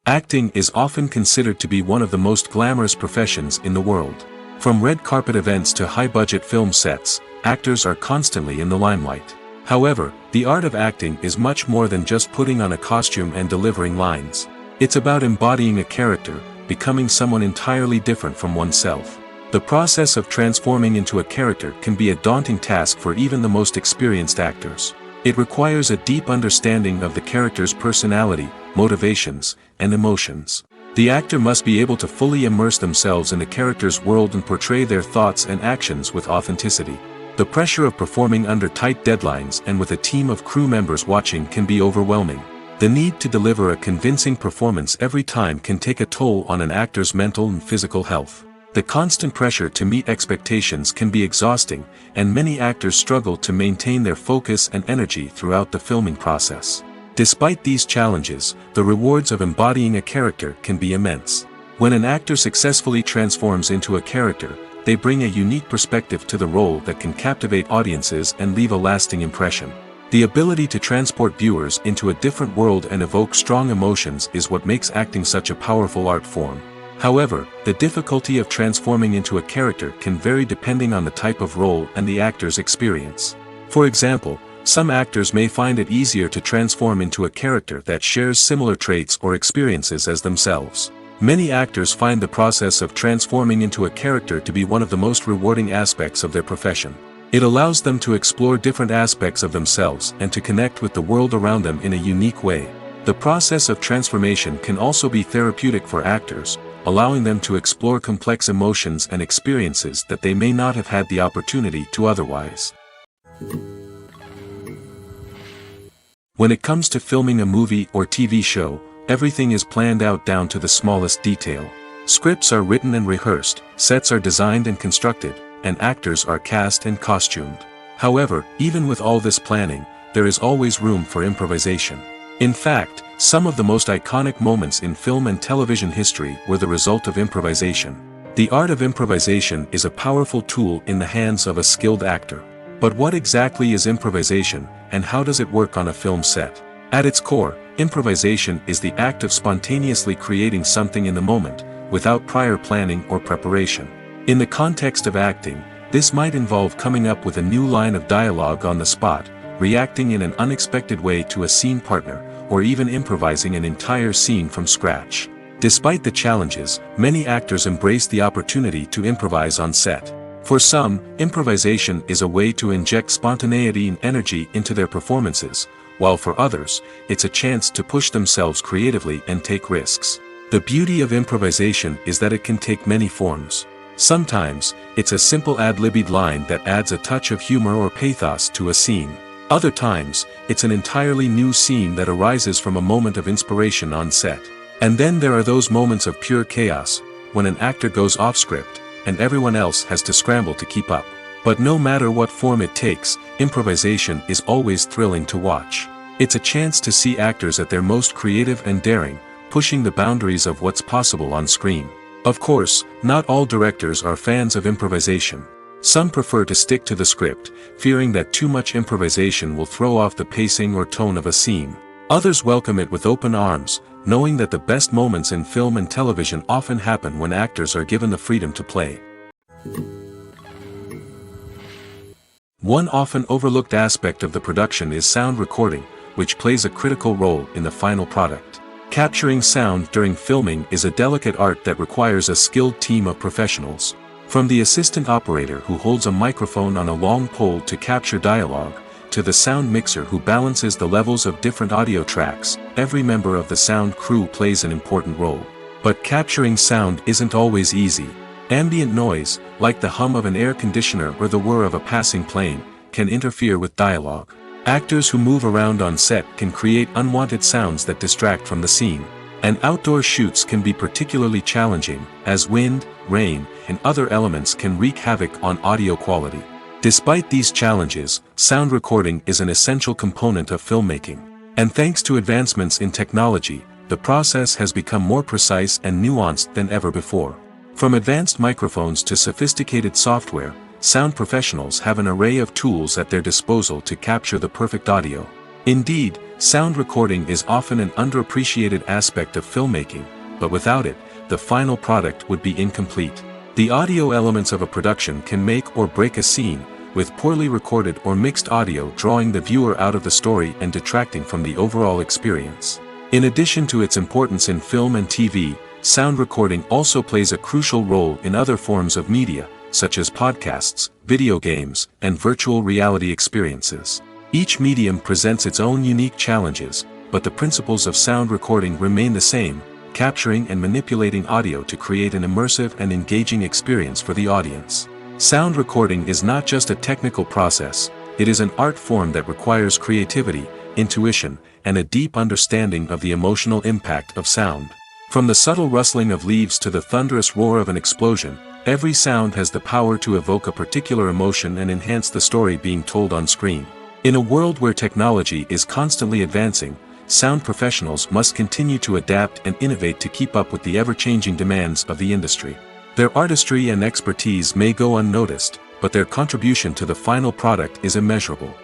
Acting is often considered to be one of the most glamorous professions in the world. From red carpet events to high-budget film sets, actors are constantly in the limelight. However, the art of acting is much more than just putting on a costume and delivering lines. It's about embodying a character, becoming someone entirely different from oneself. The process of transforming into a character can be a daunting task for even the most experienced actors. It requires a deep understanding of the character's personality, motivations, and emotions. The actor must be able to fully immerse themselves in the character's world and portray their thoughts and actions with authenticity. The pressure of performing under tight deadlines and with a team of crew members watching can be overwhelming. The need to deliver a convincing performance every time can take a toll on an actor's mental and physical health. The constant pressure to meet expectations can be exhausting, and many actors struggle to maintain their focus and energy throughout the filming process. Despite these challenges, the rewards of embodying a character can be immense. When an actor successfully transforms into a character, they bring a unique perspective to the role that can captivate audiences and leave a lasting impression. The ability to transport viewers into a different world and evoke strong emotions is what makes acting such a powerful art form. However, the difficulty of transforming into a character can vary depending on the type of role and the actor's experience. For example, some actors may find it easier to transform into a character that shares similar traits or experiences as themselves. Many actors find the process of transforming into a character to be one of the most rewarding aspects of their profession. It allows them to explore different aspects of themselves and to connect with the world around them in a unique way. The process of transformation can also be therapeutic for actors, allowing them to explore complex emotions and experiences that they may not have had the opportunity to otherwise. When it comes to filming a movie or TV show, everything is planned out down to the smallest detail. Scripts are written and rehearsed, sets are designed and constructed, and actors are cast and costumed. However, even with all this planning, there is always room for improvisation. In fact, some of the most iconic moments in film and television history were the result of improvisation. The art of improvisation is a powerful tool in the hands of a skilled actor. But what exactly is improvisation, and how does it work on a film set? At its core, improvisation is the act of spontaneously creating something in the moment, without prior planning or preparation. In the context of acting, this might involve coming up with a new line of dialogue on the spot, reacting in an unexpected way to a scene partner, or even improvising an entire scene from scratch. Despite the challenges, many actors embrace the opportunity to improvise on set. For some, improvisation is a way to inject spontaneity and energy into their performances, while for others, it's a chance to push themselves creatively and take risks. The beauty of improvisation is that it can take many forms. Sometimes, it's a simple ad-libbed line that adds a touch of humor or pathos to a scene. Other times, it's an entirely new scene that arises from a moment of inspiration on set. And then there are those moments of pure chaos, when an actor goes off script, and everyone else has to scramble to keep up. But no matter what form it takes, improvisation is always thrilling to watch. It's a chance to see actors at their most creative and daring, pushing the boundaries of what's possible on screen. Of course, not all directors are fans of improvisation. Some prefer to stick to the script, fearing that too much improvisation will throw off the pacing or tone of a scene. Others welcome it with open arms, knowing that the best moments in film and television often happen when actors are given the freedom to play. One often overlooked aspect of the production is sound recording, which plays a critical role in the final product. Capturing sound during filming is a delicate art that requires a skilled team of professionals. From the assistant operator who holds a microphone on a long pole to capture dialogue, to the sound mixer who balances the levels of different audio tracks, every member of the sound crew plays an important role. But capturing sound isn't always easy. Ambient noise, like the hum of an air conditioner or the whir of a passing plane, can interfere with dialogue. Actors who move around on set can create unwanted sounds that distract from the scene. And outdoor shoots can be particularly challenging, as wind, rain, and other elements can wreak havoc on audio quality. Despite these challenges, sound recording is an essential component of filmmaking. And thanks to advancements in technology, the process has become more precise and nuanced than ever before. From advanced microphones to sophisticated software, sound professionals have an array of tools at their disposal to capture the perfect audio. Indeed, sound recording is often an underappreciated aspect of filmmaking, but without it, the final product would be incomplete. The audio elements of a production can make or break a scene, with poorly recorded or mixed audio drawing the viewer out of the story and detracting from the overall experience. In addition to its importance in film and TV, sound recording also plays a crucial role in other forms of media, such as podcasts, video games, and virtual reality experiences. Each medium presents its own unique challenges, but the principles of sound recording remain the same, capturing and manipulating audio to create an immersive and engaging experience for the audience. Sound recording is not just a technical process, it is an art form that requires creativity, intuition, and a deep understanding of the emotional impact of sound. From the subtle rustling of leaves to the thunderous roar of an explosion, every sound has the power to evoke a particular emotion and enhance the story being told on screen. In a world where technology is constantly advancing, sound professionals must continue to adapt and innovate to keep up with the ever-changing demands of the industry. Their artistry and expertise may go unnoticed, but their contribution to the final product is immeasurable.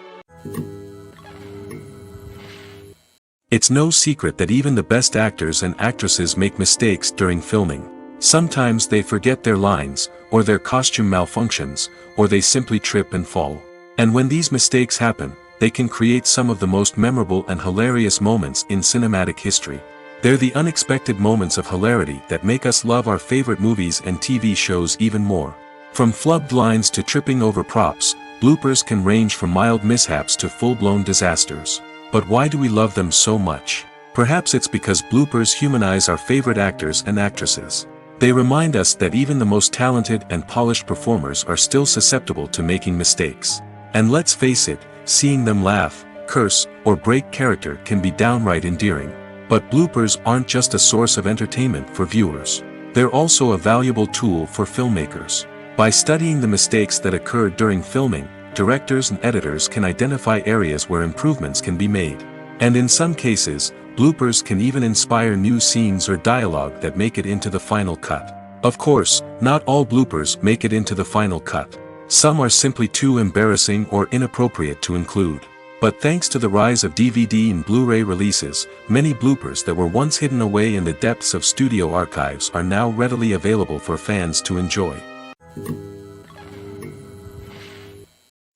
It's no secret that even the best actors and actresses make mistakes during filming. Sometimes they forget their lines, or their costume malfunctions, or they simply trip and fall. And when these mistakes happen, they can create some of the most memorable and hilarious moments in cinematic history. They're the unexpected moments of hilarity that make us love our favorite movies and TV shows even more. From flubbed lines to tripping over props, bloopers can range from mild mishaps to full-blown disasters. But why do we love them so much? Perhaps it's because bloopers humanize our favorite actors and actresses. They remind us that even the most talented and polished performers are still susceptible to making mistakes. And let's face it, seeing them laugh, curse, or break character can be downright endearing. But bloopers aren't just a source of entertainment for viewers. They're also a valuable tool for filmmakers. By studying the mistakes that occurred during filming, directors and editors can identify areas where improvements can be made. And in some cases, bloopers can even inspire new scenes or dialogue that make it into the final cut. Of course, not all bloopers make it into the final cut. Some are simply too embarrassing or inappropriate to include. But thanks to the rise of DVD and Blu-ray releases, many bloopers that were once hidden away in the depths of studio archives are now readily available for fans to enjoy.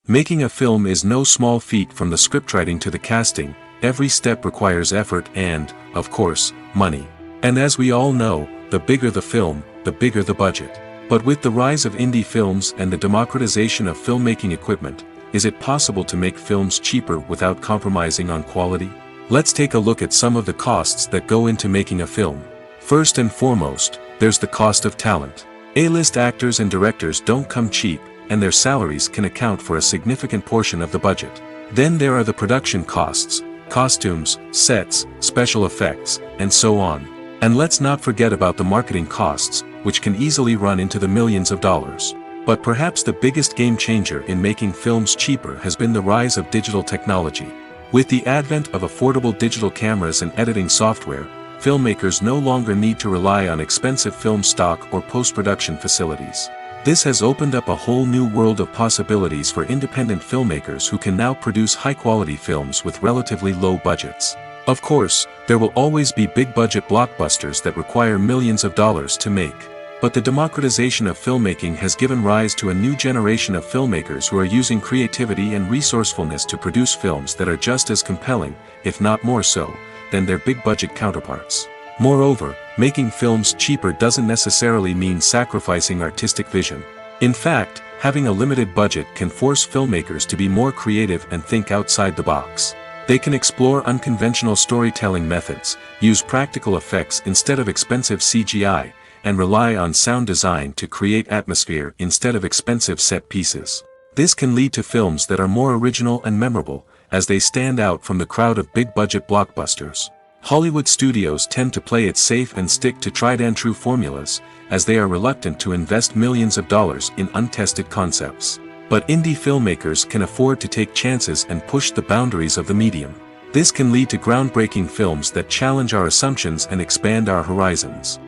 Making a film is no small feat. From the scriptwriting to the casting, every step requires effort and, of course, money. And as we all know, the bigger the film, the bigger the budget. But with the rise of indie films and the democratization of filmmaking equipment, is it possible to make films cheaper without compromising on quality? Let's take a look at some of the costs that go into making a film. First and foremost, there's the cost of talent. A-list actors and directors don't come cheap, and their salaries can account for a significant portion of the budget. Then there are the production costs, costumes, sets, special effects, and so on. And let's not forget about the marketing costs, which can easily run into the millions of dollars. But perhaps the biggest game changer in making films cheaper has been the rise of digital technology. With the advent of affordable digital cameras and editing software, filmmakers no longer need to rely on expensive film stock or post-production facilities. This has opened up a whole new world of possibilities for independent filmmakers who can now produce high-quality films with relatively low budgets. Of course, there will always be big-budget blockbusters that require millions of dollars to make. But the democratization of filmmaking has given rise to a new generation of filmmakers who are using creativity and resourcefulness to produce films that are just as compelling, if not more so, than their big-budget counterparts. Moreover, making films cheaper doesn't necessarily mean sacrificing artistic vision. In fact, having a limited budget can force filmmakers to be more creative and think outside the box. They can explore unconventional storytelling methods, use practical effects instead of expensive CGI, and rely on sound design to create atmosphere instead of expensive set pieces. This can lead to films that are more original and memorable, as they stand out from the crowd of big-budget blockbusters. Hollywood studios tend to play it safe and stick to tried-and-true formulas, as they are reluctant to invest millions of dollars in untested concepts. But indie filmmakers can afford to take chances and push the boundaries of the medium. This can lead to groundbreaking films that challenge our assumptions and expand our horizons.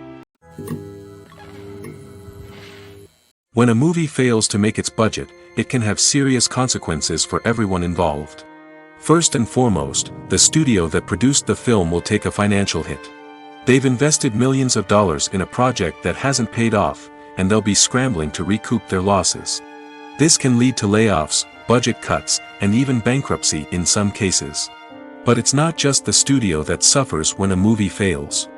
When a movie fails to make its budget, it can have serious consequences for everyone involved. First and foremost, the studio that produced the film will take a financial hit. They've invested millions of dollars in a project that hasn't paid off, and they'll be scrambling to recoup their losses. This can lead to layoffs, budget cuts, and even bankruptcy in some cases. But it's not just the studio that suffers when a movie fails.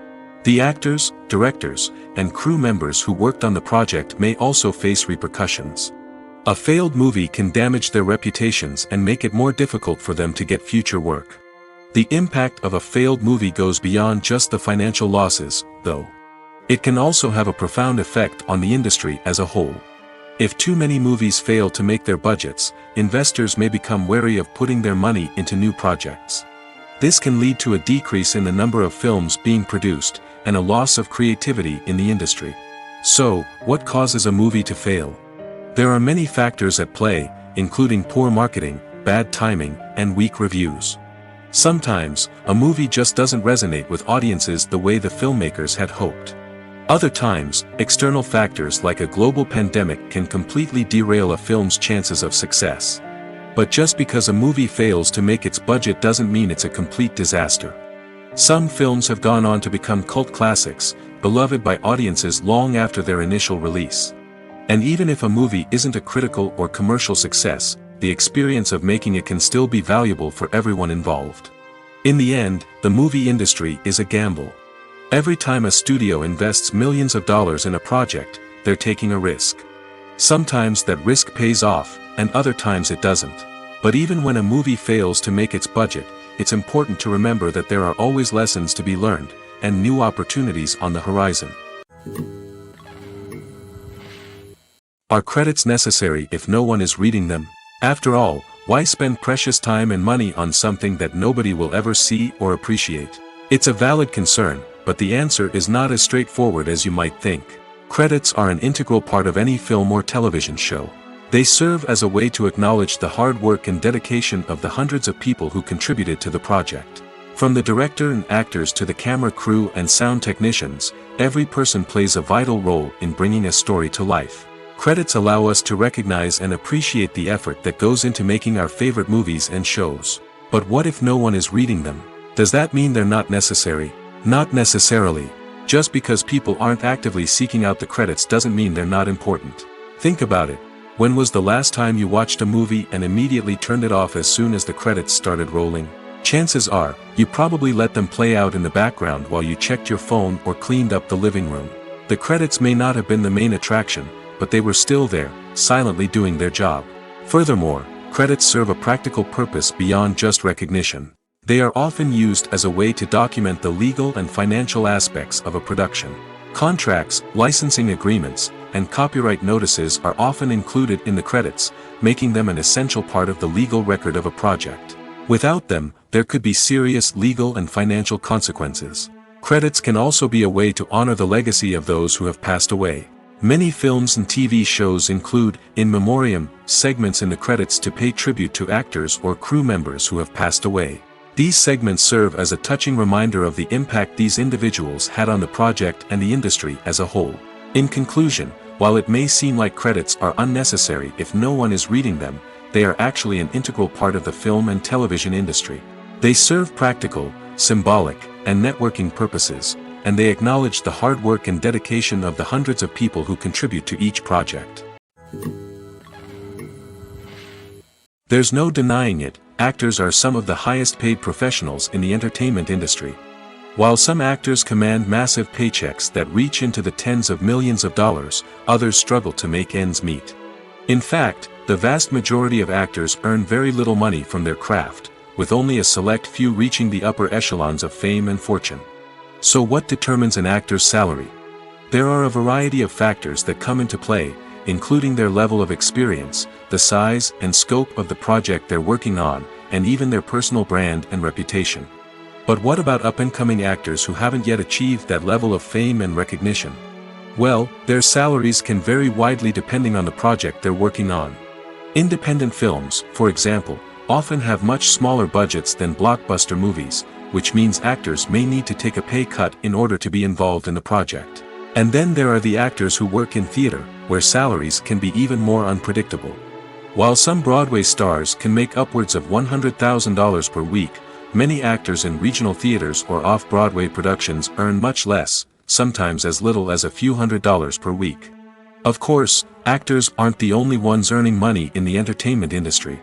The actors, directors, and crew members who worked on the project may also face repercussions. A failed movie can damage their reputations and make it more difficult for them to get future work. The impact of a failed movie goes beyond just the financial losses, though. It can also have a profound effect on the industry as a whole. If too many movies fail to make their budgets, investors may become wary of putting their money into new projects. This can lead to a decrease in the number of films being produced, and a loss of creativity in the industry. So, what causes a movie to fail? There are many factors at play, including poor marketing, bad timing, and weak reviews. Sometimes, a movie just doesn't resonate with audiences the way the filmmakers had hoped. Other times, external factors like a global pandemic can completely derail a film's chances of success. But just because a movie fails to make its budget doesn't mean it's a complete disaster. Some films have gone on to become cult classics, beloved by audiences long after their initial release. And even if a movie isn't a critical or commercial success, the experience of making it can still be valuable for everyone involved. In the end, the movie industry is a gamble. Every time a studio invests millions of dollars in a project, they're taking a risk. Sometimes that risk pays off, and other times it doesn't. But even when a movie fails to make its budget, it's important to remember that there are always lessons to be learned, and new opportunities on the horizon. Are credits necessary if no one is reading them? After all, why spend precious time and money on something that nobody will ever see or appreciate? It's a valid concern, but the answer is not as straightforward as you might think. Credits are an integral part of any film or television show. They serve as a way to acknowledge the hard work and dedication of the hundreds of people who contributed to the project. From the director and actors to the camera crew and sound technicians, every person plays a vital role in bringing a story to life. Credits allow us to recognize and appreciate the effort that goes into making our favorite movies and shows. But what if no one is reading them? Does that mean they're not necessary? Not necessarily. Just because people aren't actively seeking out the credits doesn't mean they're not important. Think about it. When was the last time you watched a movie and immediately turned it off as soon as the credits started rolling? Chances are, you probably let them play out in the background while you checked your phone or cleaned up the living room. The credits may not have been the main attraction, but they were still there, silently doing their job. Furthermore, credits serve a practical purpose beyond just recognition. They are often used as a way to document the legal and financial aspects of a production. Contracts, licensing agreements, and copyright notices are often included in the credits, making them an essential part of the legal record of a project. Without them, there could be serious legal and financial consequences. Credits can also be a way to honor the legacy of those who have passed away. Many films and TV shows include, in memoriam, segments in the credits to pay tribute to actors or crew members who have passed away. These segments serve as a touching reminder of the impact these individuals had on the project and the industry as a whole. In conclusion, while it may seem like credits are unnecessary if no one is reading them, they are actually an integral part of the film and television industry. They serve practical, symbolic, and networking purposes, and they acknowledge the hard work and dedication of the hundreds of people who contribute to each project. There's no denying it, actors are some of the highest paid professionals in the entertainment industry. While some actors command massive paychecks that reach into the tens of millions of dollars, others struggle to make ends meet. In fact, the vast majority of actors earn very little money from their craft, with only a select few reaching the upper echelons of fame and fortune. So what determines an actor's salary? There are a variety of factors that come into play, including their level of experience, the size and scope of the project they're working on, and even their personal brand and reputation. But what about up-and-coming actors who haven't yet achieved that level of fame and recognition? Well, their salaries can vary widely depending on the project they're working on. Independent films, for example, often have much smaller budgets than blockbuster movies, which means actors may need to take a pay cut in order to be involved in the project. And then there are the actors who work in theater, where salaries can be even more unpredictable. While some Broadway stars can make upwards of $100,000 per week, many actors in regional theaters or off-Broadway productions earn much less, sometimes as little as a few $100s per week. Of course, actors aren't the only ones earning money in the entertainment industry.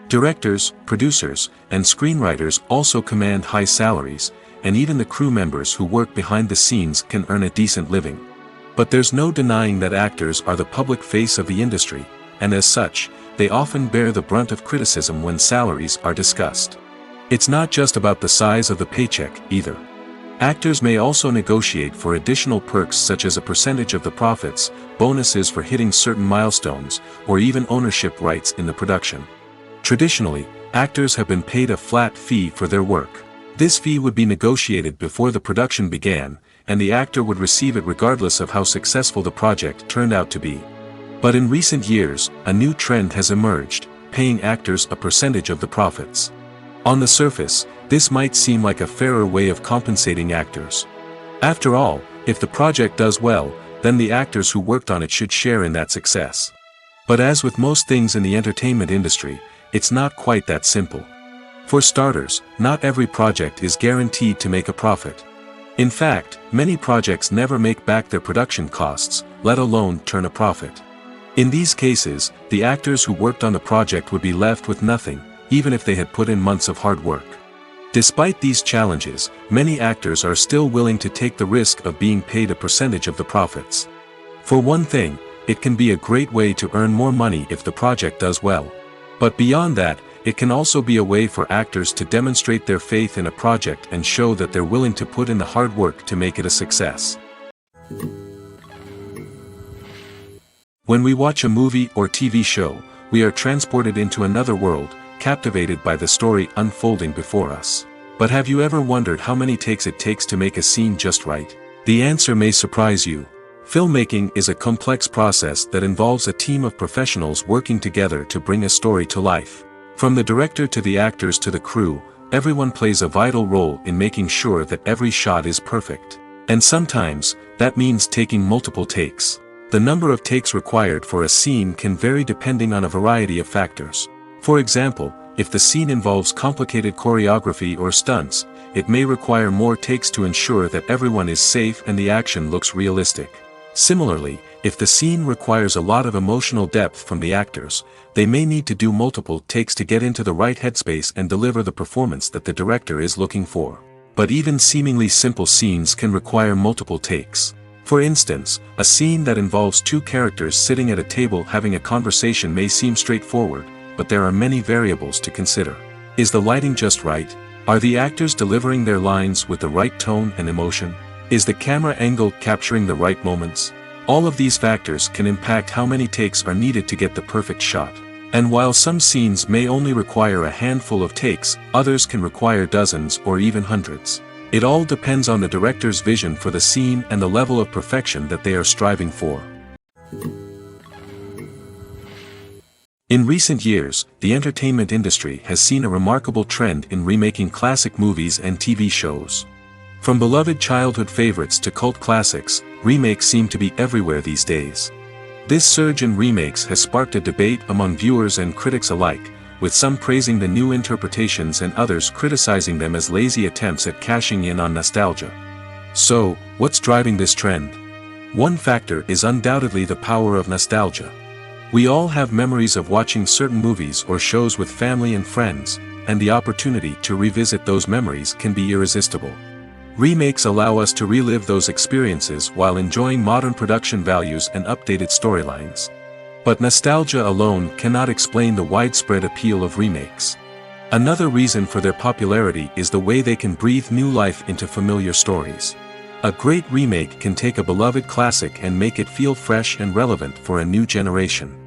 Directors, producers, and screenwriters also command high salaries, and even the crew members who work behind the scenes can earn a decent living. But there's no denying that actors are the public face of the industry, and as such, they often bear the brunt of criticism when salaries are discussed. It's not just about the size of the paycheck, either. Actors may also negotiate for additional perks such as a percentage of the profits, bonuses for hitting certain milestones, or even ownership rights in the production. Traditionally, actors have been paid a flat fee for their work. This fee would be negotiated before the production began, and the actor would receive it regardless of how successful the project turned out to be. But in recent years, a new trend has emerged, paying actors a percentage of the profits. On the surface, this might seem like a fairer way of compensating actors. After all, if the project does well, then the actors who worked on it should share in that success. But as with most things in the entertainment industry, it's not quite that simple. For starters, not every project is guaranteed to make a profit. In fact, many projects never make back their production costs, let alone turn a profit. In these cases, the actors who worked on the project would be left with nothing, even if they had put in months of hard work. Despite these challenges, many actors are still willing to take the risk of being paid a percentage of the profits. For one thing, it can be a great way to earn more money if the project does well. But beyond that, it can also be a way for actors to demonstrate their faith in a project and show that they're willing to put in the hard work to make it a success. When we watch a movie or TV show, we are transported into another world, captivated by the story unfolding before us. But have you ever wondered how many takes it takes to make a scene just right? The answer may surprise you. Filmmaking is a complex process that involves a team of professionals working together to bring a story to life. From the director to the actors to the crew, everyone plays a vital role in making sure that every shot is perfect. And sometimes, that means taking multiple takes. The number of takes required for a scene can vary depending on a variety of factors. For example, if the scene involves complicated choreography or stunts, it may require more takes to ensure that everyone is safe and the action looks realistic. Similarly, if the scene requires a lot of emotional depth from the actors, they may need to do multiple takes to get into the right headspace and deliver the performance that the director is looking for. But even seemingly simple scenes can require multiple takes. For instance, a scene that involves two characters sitting at a table having a conversation may seem straightforward, but there are many variables to consider. Is the lighting just right? Are the actors delivering their lines with the right tone and emotion? Is the camera angle capturing the right moments? All of these factors can impact how many takes are needed to get the perfect shot. And while some scenes may only require a handful of takes, others can require dozens or even hundreds. It all depends on the director's vision for the scene and the level of perfection that they are striving for. In recent years, the entertainment industry has seen a remarkable trend in remaking classic movies and TV shows. From beloved childhood favorites to cult classics, remakes seem to be everywhere these days. This surge in remakes has sparked a debate among viewers and critics alike, with some praising the new interpretations and others criticizing them as lazy attempts at cashing in on nostalgia. So, what's driving this trend? One factor is undoubtedly the power of nostalgia. We all have memories of watching certain movies or shows with family and friends, and the opportunity to revisit those memories can be irresistible. Remakes allow us to relive those experiences while enjoying modern production values and updated storylines. But nostalgia alone cannot explain the widespread appeal of remakes. Another reason for their popularity is the way they can breathe new life into familiar stories. A great remake can take a beloved classic and make it feel fresh and relevant for a new generation.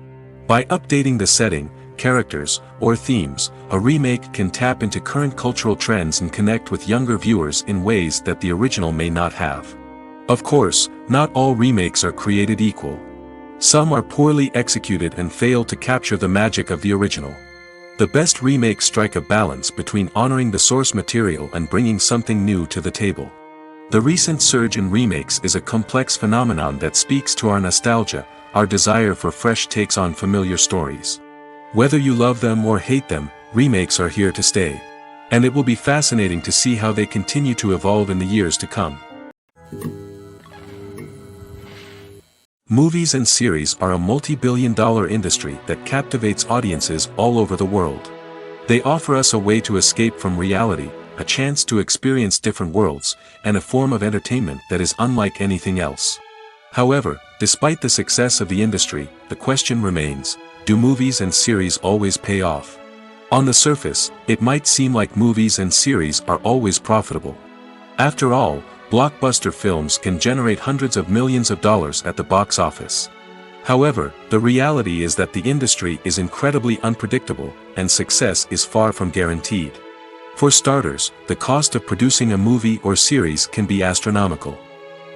By updating the setting, characters, or themes, a remake can tap into current cultural trends and connect with younger viewers in ways that the original may not have. Of course, not all remakes are created equal. Some are poorly executed and fail to capture the magic of the original. The best remakes strike a balance between honoring the source material and bringing something new to the table. The recent surge in remakes is a complex phenomenon that speaks to our nostalgia, our desire for fresh takes on familiar stories. Whether you love them or hate them, remakes are here to stay. And it will be fascinating to see how they continue to evolve in the years to come. Movies and series are a multi-billion-dollar industry that captivates audiences all over the world. They offer us a way to escape from reality, a chance to experience different worlds, and a form of entertainment that is unlike anything else. However, despite the success of the industry, the question remains, do movies and series always pay off? On the surface, it might seem like movies and series are always profitable. After all, blockbuster films can generate hundreds of millions of dollars at the box office. However, the reality is that the industry is incredibly unpredictable, and success is far from guaranteed. For starters, the cost of producing a movie or series can be astronomical.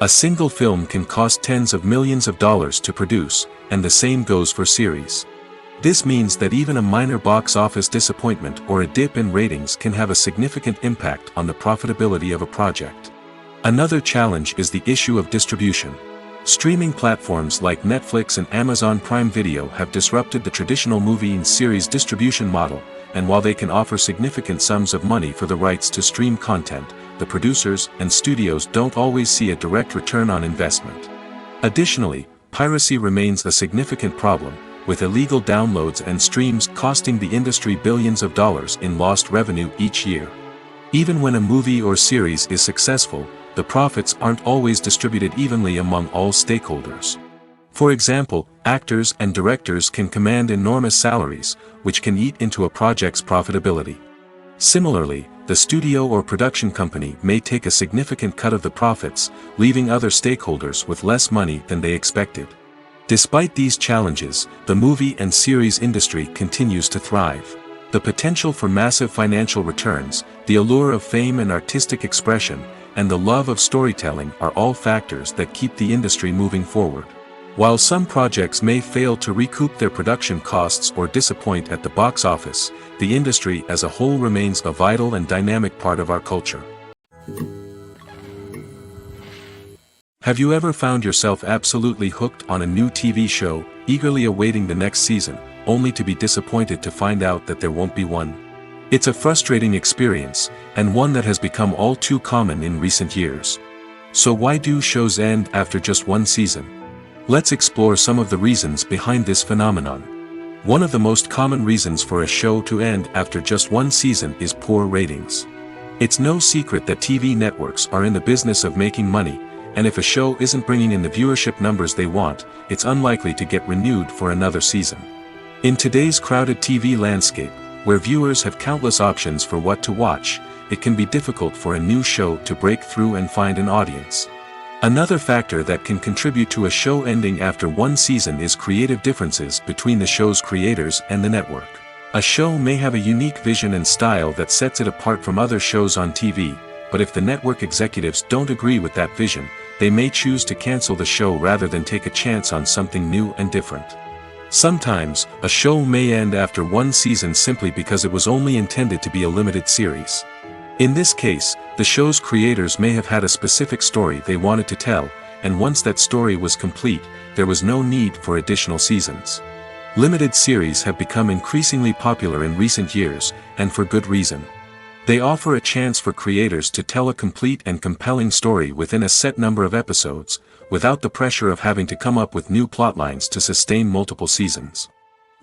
A single film can cost tens of millions of dollars to produce, and the same goes for series. This means that even a minor box office disappointment or a dip in ratings can have a significant impact on the profitability of a project. Another challenge is the issue of distribution. Streaming platforms like Netflix and Amazon Prime Video have disrupted the traditional movie and series distribution model, and while they can offer significant sums of money for the rights to stream content, the producers and studios don't always see a direct return on investment. Additionally, piracy remains a significant problem, with illegal downloads and streams costing the industry billions of dollars in lost revenue each year. Even when a movie or series is successful, the profits aren't always distributed evenly among all stakeholders. For example, actors and directors can command enormous salaries, which can eat into a project's profitability. Similarly, the studio or production company may take a significant cut of the profits, leaving other stakeholders with less money than they expected. Despite these challenges, the movie and series industry continues to thrive. The potential for massive financial returns, the allure of fame and artistic expression, and the love of storytelling are all factors that keep the industry moving forward. While some projects may fail to recoup their production costs or disappoint at the box office, the industry as a whole remains a vital and dynamic part of our culture. Have you ever found yourself absolutely hooked on a new TV show, eagerly awaiting the next season, only to be disappointed to find out that there won't be one? It's a frustrating experience, and one that has become all too common in recent years. So why do shows end after just one season? Let's explore some of the reasons behind this phenomenon. One of the most common reasons for a show to end after just one season is poor ratings. It's no secret that TV networks are in the business of making money, and if a show isn't bringing in the viewership numbers they want, it's unlikely to get renewed for another season. In today's crowded TV landscape, where viewers have countless options for what to watch, it can be difficult for a new show to break through and find an audience. Another factor that can contribute to a show ending after one season is creative differences between the show's creators and the network. A show may have a unique vision and style that sets it apart from other shows on TV, but if the network executives don't agree with that vision, they may choose to cancel the show rather than take a chance on something new and different. Sometimes, a show may end after one season simply because it was only intended to be a limited series. In this case, the show's creators may have had a specific story they wanted to tell, and once that story was complete, there was no need for additional seasons. Limited series have become increasingly popular in recent years, and for good reason. They offer a chance for creators to tell a complete and compelling story within a set number of episodes, without the pressure of having to come up with new plotlines to sustain multiple seasons.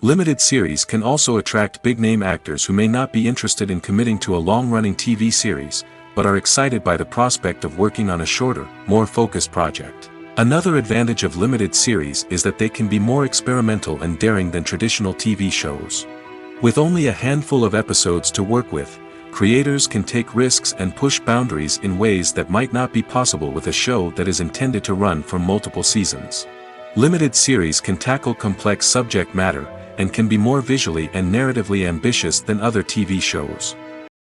Limited series can also attract big-name actors who may not be interested in committing to a long-running TV series, but are excited by the prospect of working on a shorter, more focused project. Another advantage of limited series is that they can be more experimental and daring than traditional TV shows. With only a handful of episodes to work with, creators can take risks and push boundaries in ways that might not be possible with a show that is intended to run for multiple seasons. Limited series can tackle complex subject matter, and can be more visually and narratively ambitious than other TV shows.